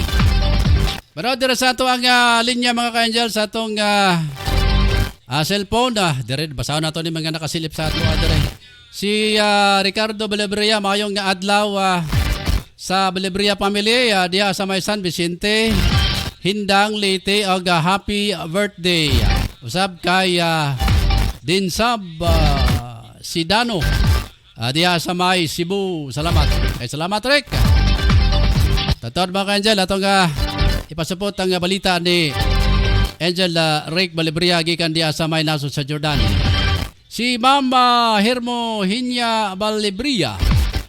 Speaker 5: Pero dira sa ato ang linya mga ka-angel sa atong cellphone dire basaon nato ni mga nakasilip sa ato dire. Si Ricardo Balebria mayong nga adlaw sa Balebria family diha sa may San Vicente. Hindang Leyte og happy birthday. Usab kay Dinsab Sidano diha sa may Cebu. Salamat. Kay salamat Rick. Tatod mga ka-angel atong ipasupot ang balita ni Angel Rick Balebria gikan diha sa may nasod sa Jordan. Si Mama Hermo Hinya Balebria.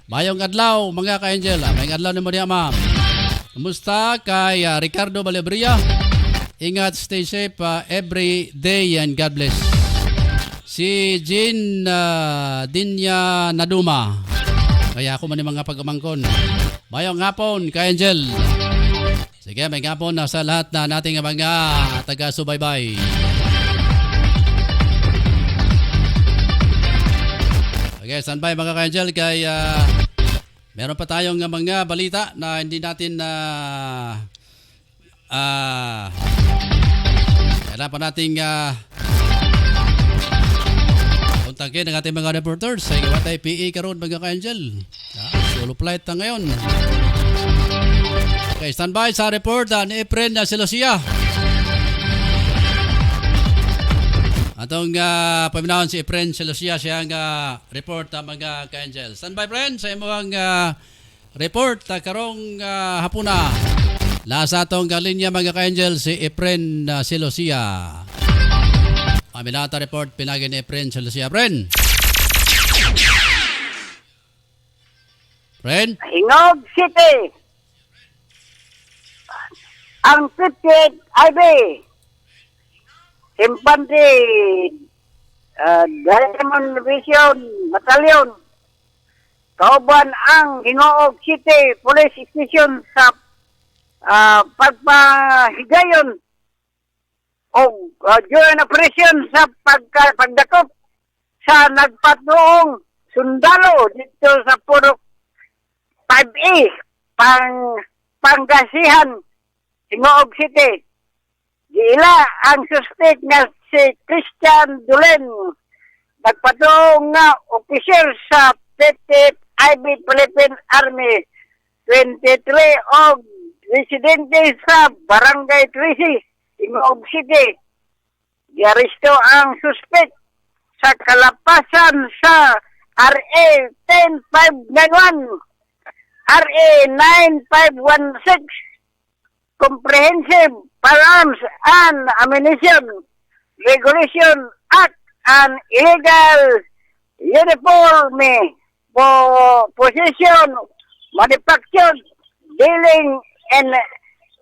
Speaker 5: Mayong adlaw mga ka-angel. Mayong adlaw ni mo diha ma'am. Kumusta kay Ricardo Balebria? Ingat, stay safe every day and God bless. Si Jean Dinya Naduma. Kaya ako man yung mga pag-umangkon. Mayong hapon kay Angel. Sige, may hapon na sa lahat na nating mga taga-subaybay. Okay, standby mga ka-angel kay meron pa tayong mga balita na hindi natin kailangan pa nating kontakin ang ating mga reporters sa Iwatay PE karon mga ka-angel. Solo flight na ngayon. Okay, standby sa report ni Efren Silosia. Atong paminahon si Efren Silosia siya ang report mga ka-angel. Standby friend sa imong report karong hapuna. Nasa atong linya mga ka-angel si Efren Silosia. Paminahon report pinagi ni Efren Silosia. Friend.
Speaker 6: Hingog City. Ang 58 IB. Infantry Diamond Division Battalion. Kauban ang Hingoog City Police Station sa pagpahigayon o during operation sa pagdakop sa nagpatuong sundalo dito sa Purok 5E Pangasihan Hingoog City. Gila ang suspect nga si Christian Dulen. Nagpatuong nga officer sa 50th IB Philippine Army 23 o residente sa Barangay Trisi, Hingoog City. Giaristo ang suspect sa kalapasan sa RA 10591, RA 9516, Comprehensive Firearms and Ammunition Regulation Act and Illegal Uniform Possession, Manufactured, Dealing, and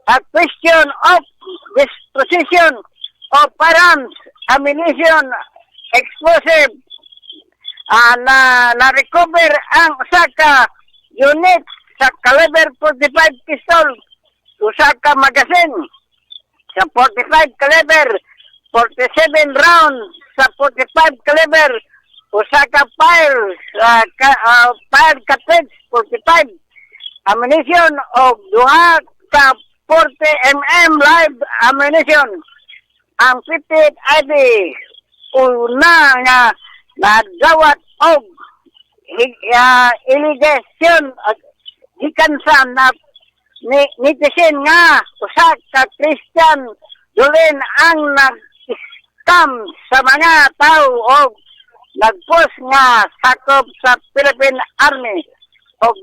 Speaker 6: Acquisition of Disposition of Firearms, Ammunition, Explosive. Na-recover ang usa ka unit sa caliber 45 pistol, usa ka magazine sa 45 caliber, 47 rounds sa 45 caliber, usa ka fire cartridge 45, ammunition o duha ka 40 mm live ammunition. Ang 50th ID una nga nagawat og allegation gikan sa netizen nga usa ka Christian Dulen ang nag-scam sa mga tao o nag-post nga sakop sa Philippine Army o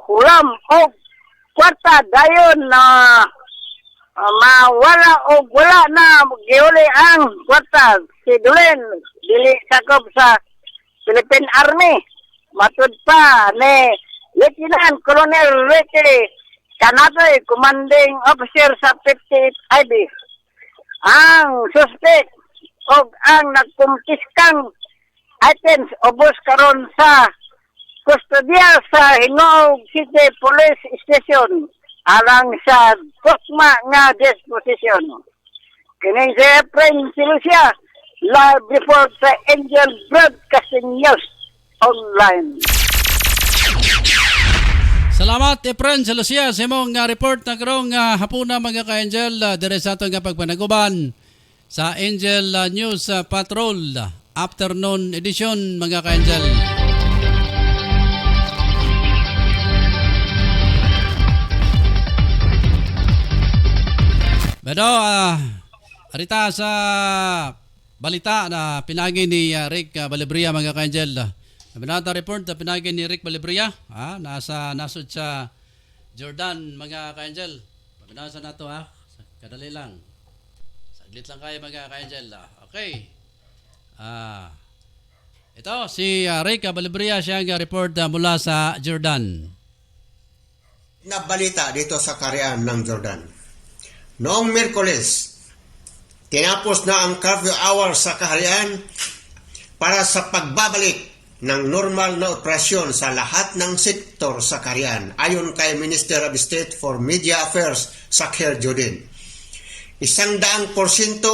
Speaker 6: hulam o kwarta dayon na mawala o wala na giuli ang kwarta. Si Dulen dili sakop sa Philippine Army. matud pa ni Lieutenant Colonel Ricky Canatoy, Commanding Officer sa 58 IB. Ang suspect o ang nagkumpiskang items ubos karon sa kustodiya sa Hingog City Police Station alang sa tukma nga disposition. Kining si Efren Silusia, live report sa Angel Broadcasting News Online.
Speaker 5: Salamat, Efren Silusia, sa imong report na karong hapuna mga ka-Angel, dire sa atong pagpanaguban sa Angel News Patrol Afternoon Edition mga ka-Angel. Pero, arita sa balita na pinagi ni Rick Balibria mga ka-Angel. Nabinata report na pinagi ni Rick Balibria, nasod sa Jordan mga ka-Angel. Pabinasa na to kadali lang. Saglit lang kayo mga ka-Angel. Okay. Ito si Rick Balibria, siya ang report mula sa Jordan.
Speaker 7: Nabalita dito sa Karian ng Jordan. Noong Miyerkules, tinapos na ang curfew hour sa Kaharian para sa pagbabalik ng normal na operasyon sa lahat ng sektor sa Kaharian ayon kay Minister of State for Media Affairs Sakir Judin. 100%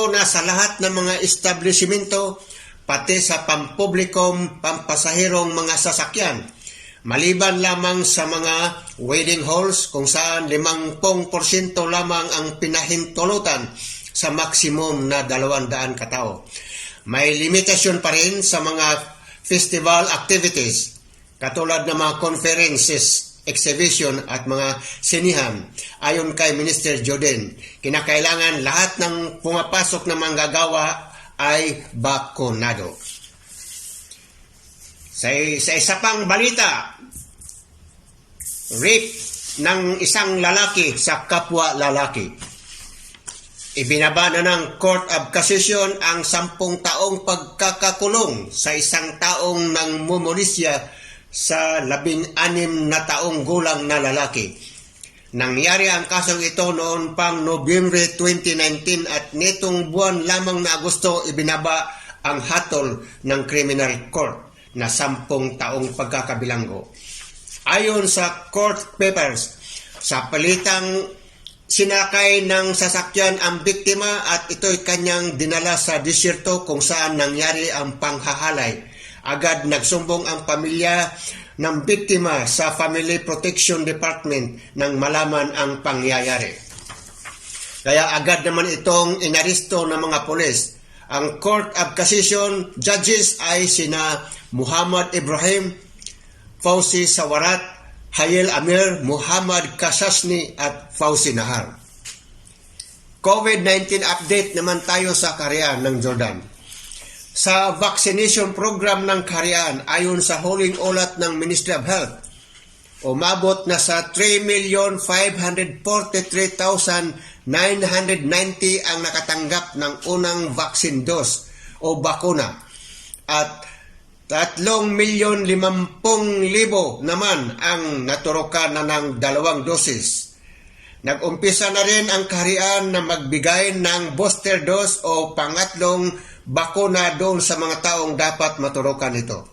Speaker 7: na sa lahat ng mga establishmento pati sa pampublikong pampasahirong mga sasakyan, maliban lamang sa mga wedding halls kung saan 50% lamang ang pinahintulutan sa maksimum na 200 katao. May limitasyon pa rin sa mga festival activities katulad ng mga conferences, exhibition at mga sinihan. Ayon kay Minister Jordan, kinakailangan lahat ng pumapasok na manggagawa ay bakunado. Sa isa pang balita, rape ng isang lalaki sa kapwa lalaki. Ibinaba na ng Court of Cassation ang 10 taong pagkakakulong sa isang taong nang mumulisya sa 16 na taong gulang na lalaki. Nangyari ang kasong ito noon pang Nobyembre 2019 at nitong buwan lamang na Agosto ibinaba ang hatol ng Criminal Court na 10 taong pagkakabilanggo. Ayon sa court papers, sa palitang sinakay ng sasakyan ang biktima at ito'y kanyang dinala sa disyerto kung saan nangyari ang panghahalay. Agad nagsumbong ang pamilya ng biktima sa Family Protection Department nang malaman ang pangyayari. Kaya agad naman itong inaresto ng mga pulis. Ang Court of Cassation judges ay sina Muhammad Ibrahim, Fauzi Sawarat, Hayel Amir, Muhammad Kasasni at Fauzi Nahar. COVID-19 update naman tayo sa Karian ng Jordan. Sa vaccination program ng Karian, ayon sa huling ulat ng Ministry of Health, umabot na sa 3,543,990 ang nakatanggap ng unang vaccine dose o bakuna at 3,050,000 naman ang naturokan na ng 2 dosis. Nag-umpisa na rin ang Kaharian na magbigay ng booster dose o pangatlong bakuna doon sa mga taong dapat maturokan ito.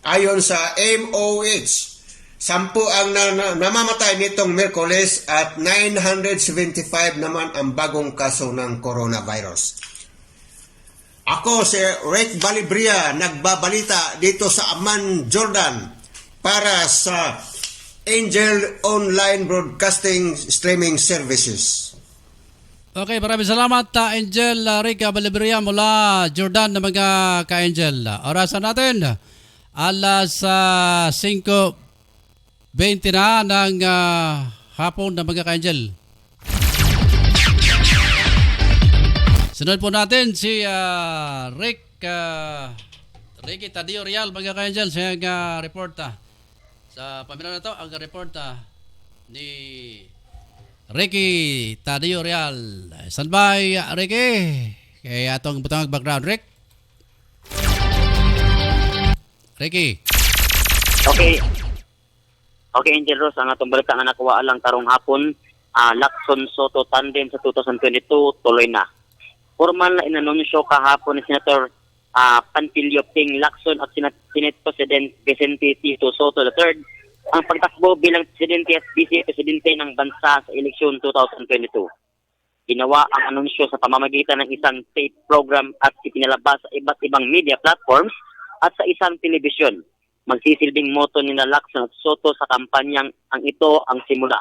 Speaker 7: Ayon sa MOH, 10 ang namamatay nitong Miyerkules at 975 naman ang bagong kaso ng coronavirus. Ako si Rick Balibria, nagbabalita dito sa Amman, Jordan para sa Angel Online Broadcasting Streaming Services.
Speaker 5: Okay, maraming salamat Angel Rick Balibria mula Jordan na mga ka-Angel. Orasan natin, alas 5:20 na ng hapon na mga ka-Angel. Sunod po natin si Ricky Tadio Real, mga ka-Angel, siya ang reporta. Sa pamilya na ito, ang reporta ni Ricky Tadio Real. Standby, Ricky. Kaya atong butang background, Ricky.
Speaker 8: Okay. Okay, Angel Rose, ang atong balita nga nakuha lang karong hapon, Lacson Soto tandem sa 2022 tuloy na. Formal na inanunsyo kahapon ni Senator Pantilio Ping Lacson at Senate President Vicente Tito Soto III ang pagtakbo bilang presidente at vice-presidente ng bansa sa eleksyon 2022. Ginawa ang anunsyo sa pamamagitan ng isang tape program at ipinalabas sa iba't ibang media platforms at sa isang telebisyon. Magsisilbing moto ni Lacson at Soto sa kampanyang ang ito ang simula,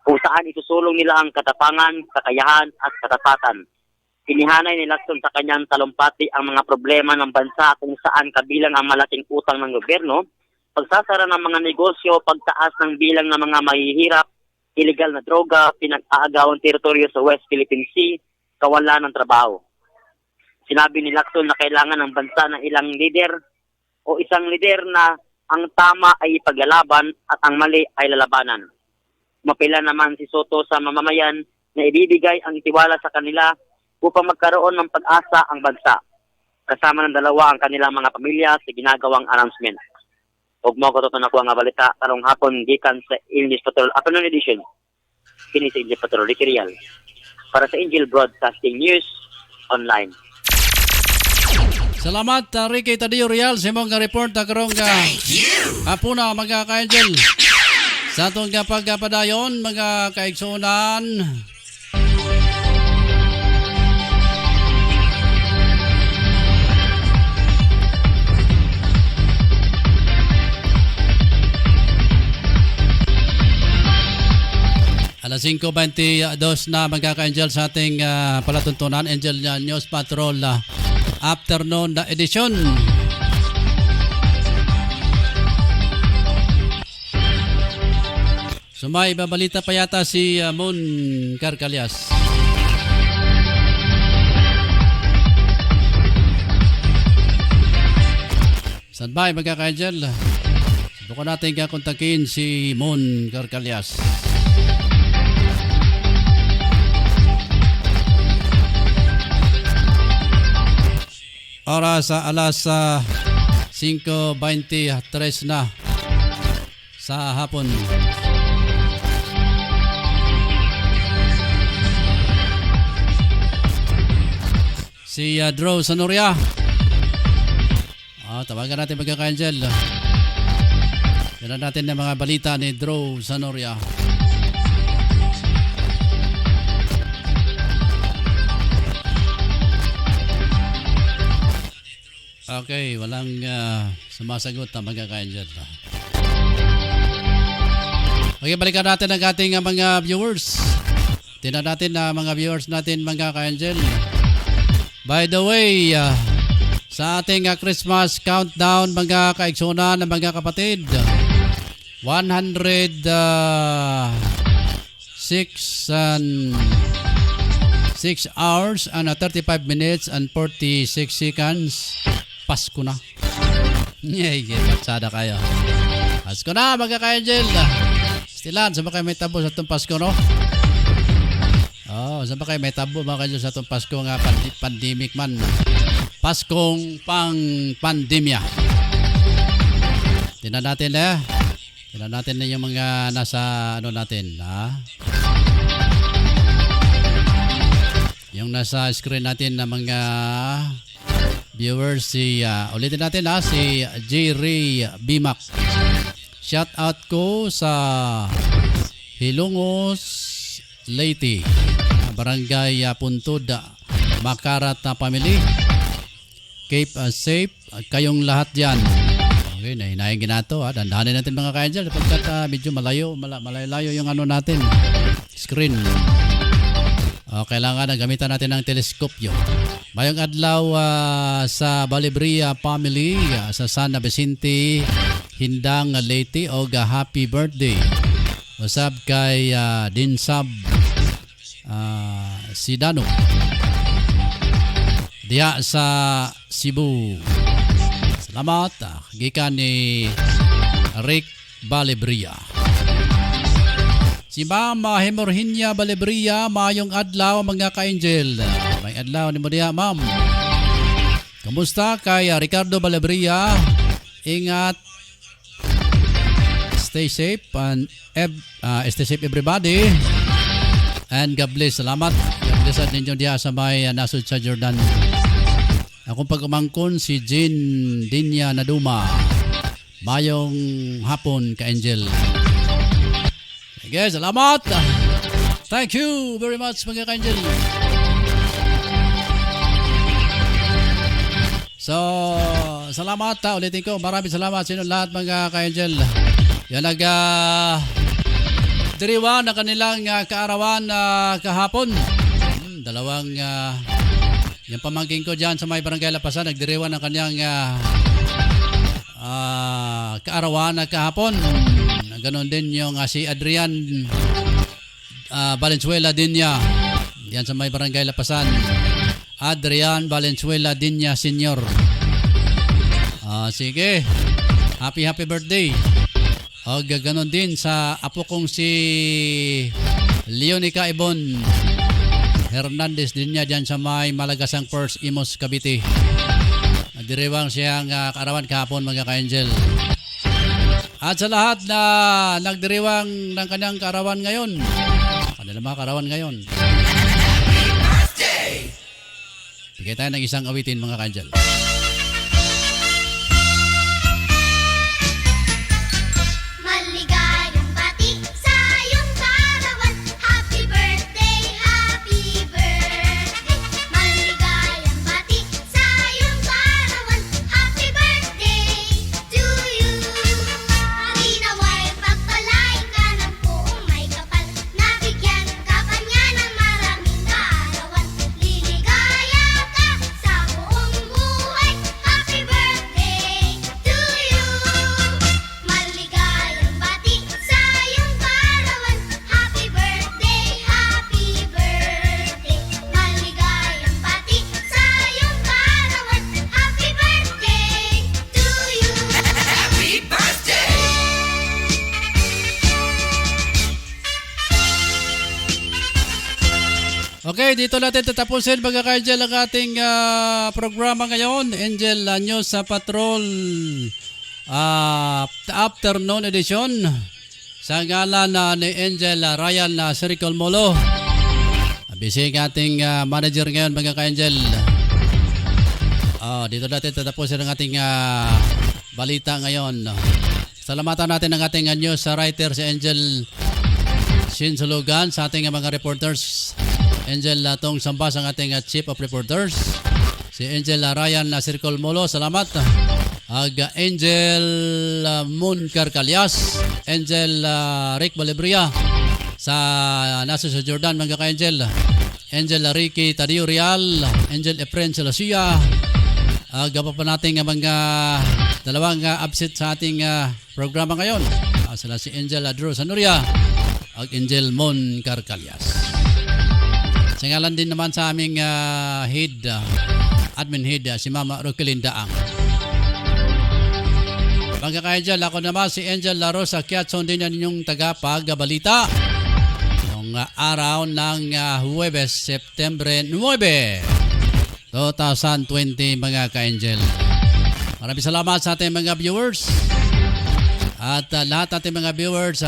Speaker 8: kung saan isusulong nila ang katapangan, kakayahan at katapatan. Sinihanay ni Lacson sa kanyang talumpati ang mga problema ng bansa kung saan kabilang ang malaking utang ng gobyerno, pagsasara ng mga negosyo, pagtaas ng bilang ng mga mahihirap, illegal na droga, pinag-aagawang teritoryo sa West Philippine Sea, kawalan ng trabaho. Sinabi ni Lacson na kailangan ng bansa ng ilang lider o isang lider na ang tama ay ipaglalaban at ang mali ay lalabanan. Mapila naman si Soto sa mamamayan na ibibigay ang itiwala sa kanila upang magkaroon ng pag-asa ang bansa. Kasama ng dalawa ang kanilang mga pamilya sa ginagawang announcement. Huwag mo ko na nga balita karong hapon gikan sa English Patrol Afternoon Edition. Kini sa English Patrol Ricky Real. Para sa Angel Broadcasting News Online.
Speaker 5: Salamat Ricky Tadio Real sa imong report karong hapuna mga ka-Angel. Sa atong pagpadayon mga kaigsunan. Alas 5:22 na mga ka-Angel sa ating palatuntunan. Angel News Patrol Afternoon Edition. So may babalita pa yata si Mon Carcalias. Saan ba mga ka-Angel? Subukan natin kakontakin si Mon Carcalias. Oras sa alas 5:23 na sa hapon. Si Drew Sanoria. Tawagan natin mga ka-Angel. Yan natin ng mga balita ni Drew Sanoria. Okay, walang sumasagot na mga ka-Angel. Okay, balikan natin ang ating mga viewers. Tingnan natin na mga viewers natin mga ka-Angel. By the way, sa ating Christmas countdown mga kaigsunan ng mga kapatid, 6 hours and 35 minutes and 46 seconds. Pasko na. Patsada kayo. Pasko na mga ka-Angel. Stilan, saan ba kayo may tabo sa itong Pasko, no? Saan ba kayo may tabo mga ka-Angel sa itong Pasko nga pandemic man? Paskong pandemya. Tingnan natin Tingnan natin na yung mga nasa natin, yung nasa screen natin na mga viewers, ulitin natin si J. Ray Bimak. Shout out ko sa Hilongos, Leyte, Barangay Puntod, Makarat na family. Keep safe kayong lahat dyan. Okay, nahinayin ginato. Dandahanin natin mga ka-Angel pagkat medyo malayo yung natin screen. Kailangan na gamitan natin ng teleskopyo. Mayong adlaw sa Balibria family sa San Vicente, Hindang, Leyte, o happy birthday. Usab kay Dinsab Sidano diya sa Cebu. Salamat. Gikan ni Rick Balibria. Si Mama Hemorhinia Balibria, mayong adlaw mga ka-Angel. May adlaw ni mo diya, ma'am. Kamusta kay Ricardo Balibria? Ingat stay safe and stay safe everybody. And God bless. Salamat. God bless at ninyo diya sa may nasud sa Jordan. Akong pag-umangkon si Jean Dinya Naduma. Mayong hapon ka Angel. Okay, salamat. Thank you very much mga ka-Angel. So, salamat ulitin ko. Maraming salamat sa inyo lahat mga ka-Angel. Yan diriwa na kanilang kaarawan kahapon. Dalawang yung pamangkin ko dyan sa may barangay Lapasan nagdiriwa ng kanyang kaarawan kahapon. Ganon din yung si Adrian Valenzuela Dinya yan sa may barangay Lapasan. Adrian Valenzuela Dinya Senior. Sige, happy birthday. O gaganon din sa apo kong si Leonica Ibon Hernandez din niya dyan sa may Malagasang First Imos Cavite. Nagdiriwang siyang kaarawan kahapon mga ka-Angel. At sa lahat na nagdiriwang ng kanyang kaarawan ngayon, kanilang mga kaarawan ngayon, bigay tayo ng isang awitin mga ka-Angel. Okay, dito natin tatapusin mga ka-Angel ang ating programa ngayon. Angel News sa Patrol Afternoon Edition sa ngalan ni Angel Ryan Circle Molo. Busy ang ating manager ngayon mga ka-Angel. Dito natin tatapusin ang ating balita ngayon. Salamatan natin ang ating news writer si Angel Sinsulugan, sa ating mga reporters Angel Tong Sambas ang ating Chief of Reporters, si Angel Ryan Circle Molo, salamat. Angel Moon Carcalias, Angel Rick Balebria sa nasa sa Jordan mga ka-Angel, Angel Ricky Tadio Real, Angel Efren Celestia. Gaba pa natin ang mga dalawang absent sa ating programa ngayon. Sila si Angel Drew Sanuria at Angel Moon Carcalias. Singalan din naman sa aming admin head, si Mama Roquelin Daang. Mga ka-Angel, ako naman si Angel Larosa Kiatson din yan yung tagapagbalita. Noong araw ng Huwebes, September 9, 2020 mga ka-Angel. Maraming salamat sa ating mga viewers. At lahat ating mga viewers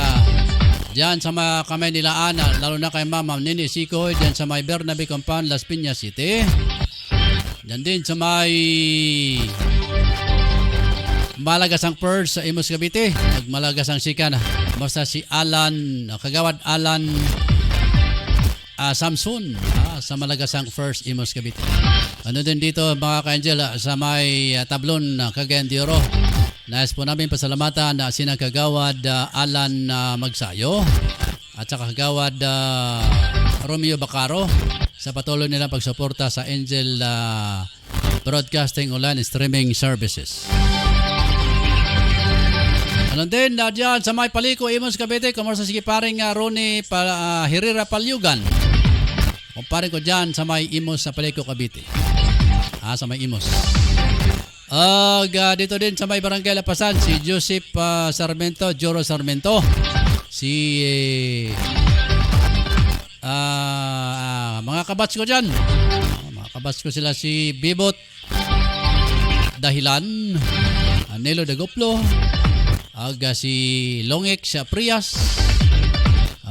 Speaker 5: diyan sa mga kamay nilaan, lalo na kay Mama Nini Sikoy, diyan sa may Bernabe Compound, Las Piñas City. Diyan din sa may Malagasang First sa Imos Cavite, Malagasang Sikan. Basta si Alan, Kagawad Alan Samson sa Malagasang First Imos Cavite. Ano din dito mga ka-Angel sa may Tablon, Cagayan de Oro. Nais po namin pasalamatan na sina Kagawad Alan Magsayo at saka Kagawad Romeo Bacaro sa patuloy nilang pagsuporta sa Angel Broadcasting Online Streaming Services. Ano din dyan sa may Paliko, Imos Cavite, kumusta si paring Ronnie Herrera Palyugan. Kumparin ko dyan sa may Imos sa Paliko, Cavite. Sa may Imos. Dito din sa may barangay Lapasan, si Joseph Sarmento, Joro Sarmento, si mga kabats ko dyan, mga kabats ko sila si Bibot Dahilan, Nelo Dagoplo, aga si Longek sa Prias.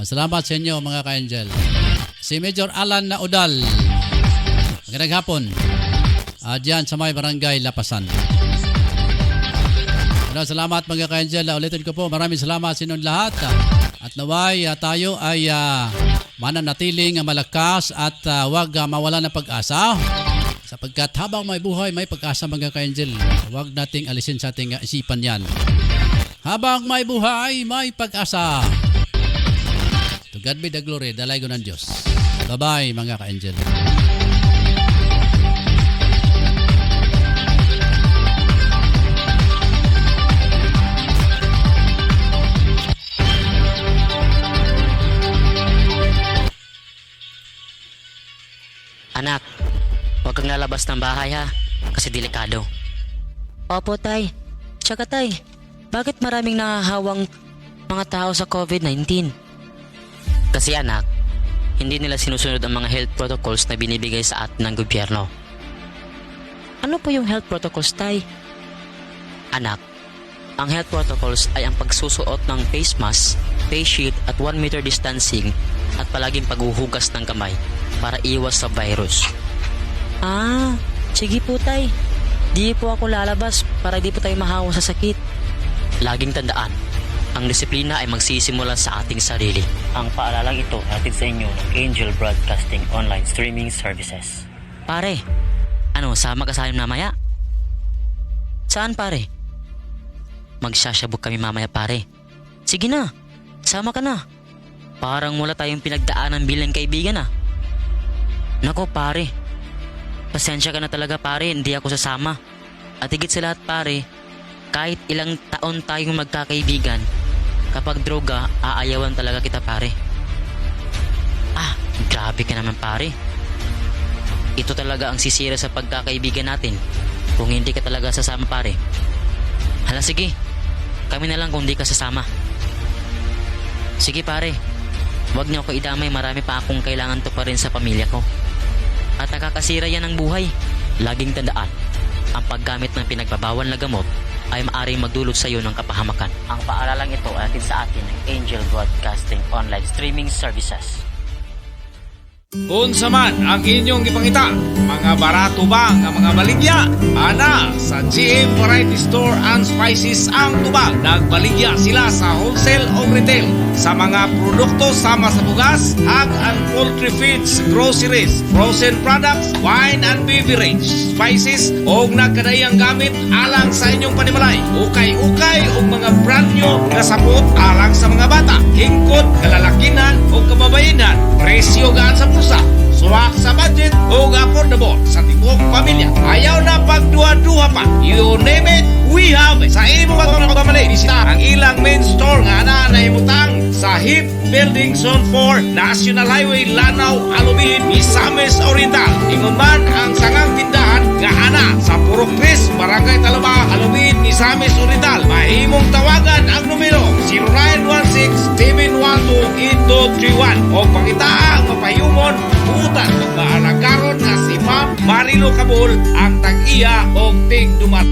Speaker 5: Salamat sa inyo mga ka-angel. Si Major Alan na Udal. Magandang hapon. Diyan sa may barangay Lapasan. Salamat mga ka-angel. Ulitin ko po, maraming salamat sa inyong lahat. At naway tayo ay mananatiling malakas at wag mawala ng pag-asa. Sapagkat habang may buhay, may pag-asa mga ka-angel. Huwag nating alisin sa ating isipan yan. Habang may buhay, may pag-asa. To God be the glory, dalay ko ng Diyos. Bye-bye mga ka-angel.
Speaker 3: Anak, huwag kang lalabas ng bahay ha, kasi delikado. Opo tay. Tsaka tay, bakit maraming nahahawang mga tao sa COVID-19? Kasi anak, hindi nila sinusunod ang mga health protocols na binibigay sa atin ng gobyerno. Ano po yung health protocols tay? Anak, ang health protocols ay ang pagsusuot ng face mask, face shield at 1 meter distancing at palaging paghuhugas ng kamay para iwas sa virus. Sige po tay. Di po ako lalabas para di po tayo mahawa sa sakit. Laging tandaan, ang disiplina ay magsisimula sa ating sarili. Ang paalalang ito hatid sa inyo ng Angel Broadcasting Online Streaming Services. Pare, sama ka sa amin mamaya? Saan pare? Magsasabog kami mamaya pare. Sige na, sama ka na. Parang wala tayong pinagdaanan bilang kaibigan Nako pare, pasensya ka na talaga pare, hindi ako sasama. At higit sa lahat pare, kahit ilang taon tayong magkakaibigan, kapag droga, aayawan talaga kita pare. Grabe ka naman pare. Ito talaga ang sisira sa pagkakaibigan natin kung hindi ka talaga sasama pare. Hala sige, kami na lang kung hindi ka sasama. Sige pare, wag niyo ako idamay, marami pa akong kailangan to pa rin sa pamilya ko. At nakakasira yan ng buhay. Laging tandaan, ang paggamit ng pinagbabawal na gamot ay maaaring magdulot sa iyo ng kapahamakan. Ang paaralang ito ay atin sa atin ng Angel Broadcasting Online Streaming Services.
Speaker 4: Unsa man ang inyong ipangita, mga barato ba nga mga baligya? Ana, sa GM Variety Store and Spices ang tubag. Nagbaligya sila sa wholesale o retail sa mga produkto sama sa bugas, hog and poultry feeds, groceries, frozen products, wine and beverage, spices o nagkadayang gamit alang sa inyong panimalay. Ukay-ukay o mga brand new nga sapot alang sa mga bata, hingkod, kalalakinan o kababayenan. Presyo gaan sa pusa, suwak sa budget o affordable sa tibok pamilya. Ayaw na pagduha-duha pa. You name it, we have it. Sa imo pagkamali, bisita ang ilang main store nga na himutang sa HIP Building Zone 4, National Highway, Lanao, Alubihin, Misamis Oriental. Ingon man ang sangang tindahan nga ana sa Purok Chris, Barangay Talaba, Alubihin, Misamis Oriental. Mahimong tawagan ang numero 0916-712-8231 o pangitaang mapayumon butan ng maalagaron na si Ma'am Marilo Cabul ang tag-iya o tig-dumat.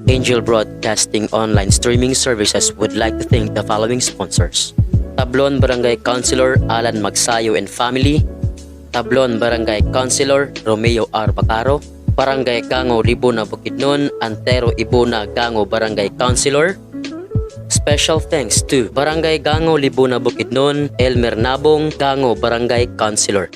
Speaker 3: Angel Broadcasting Online Streaming Services would like to thank the following sponsors: Tablon Barangay Councilor Alan Magsayo and Family, Tablon Barangay Councilor Romeo R. Bacaro, Barangay Gango Libuna Bukidnon, Antero Ibuna Gango Barangay Councilor. Special thanks to Barangay Gango Libuna Bukidnon, Elmer Nabong Gango Barangay Councilor.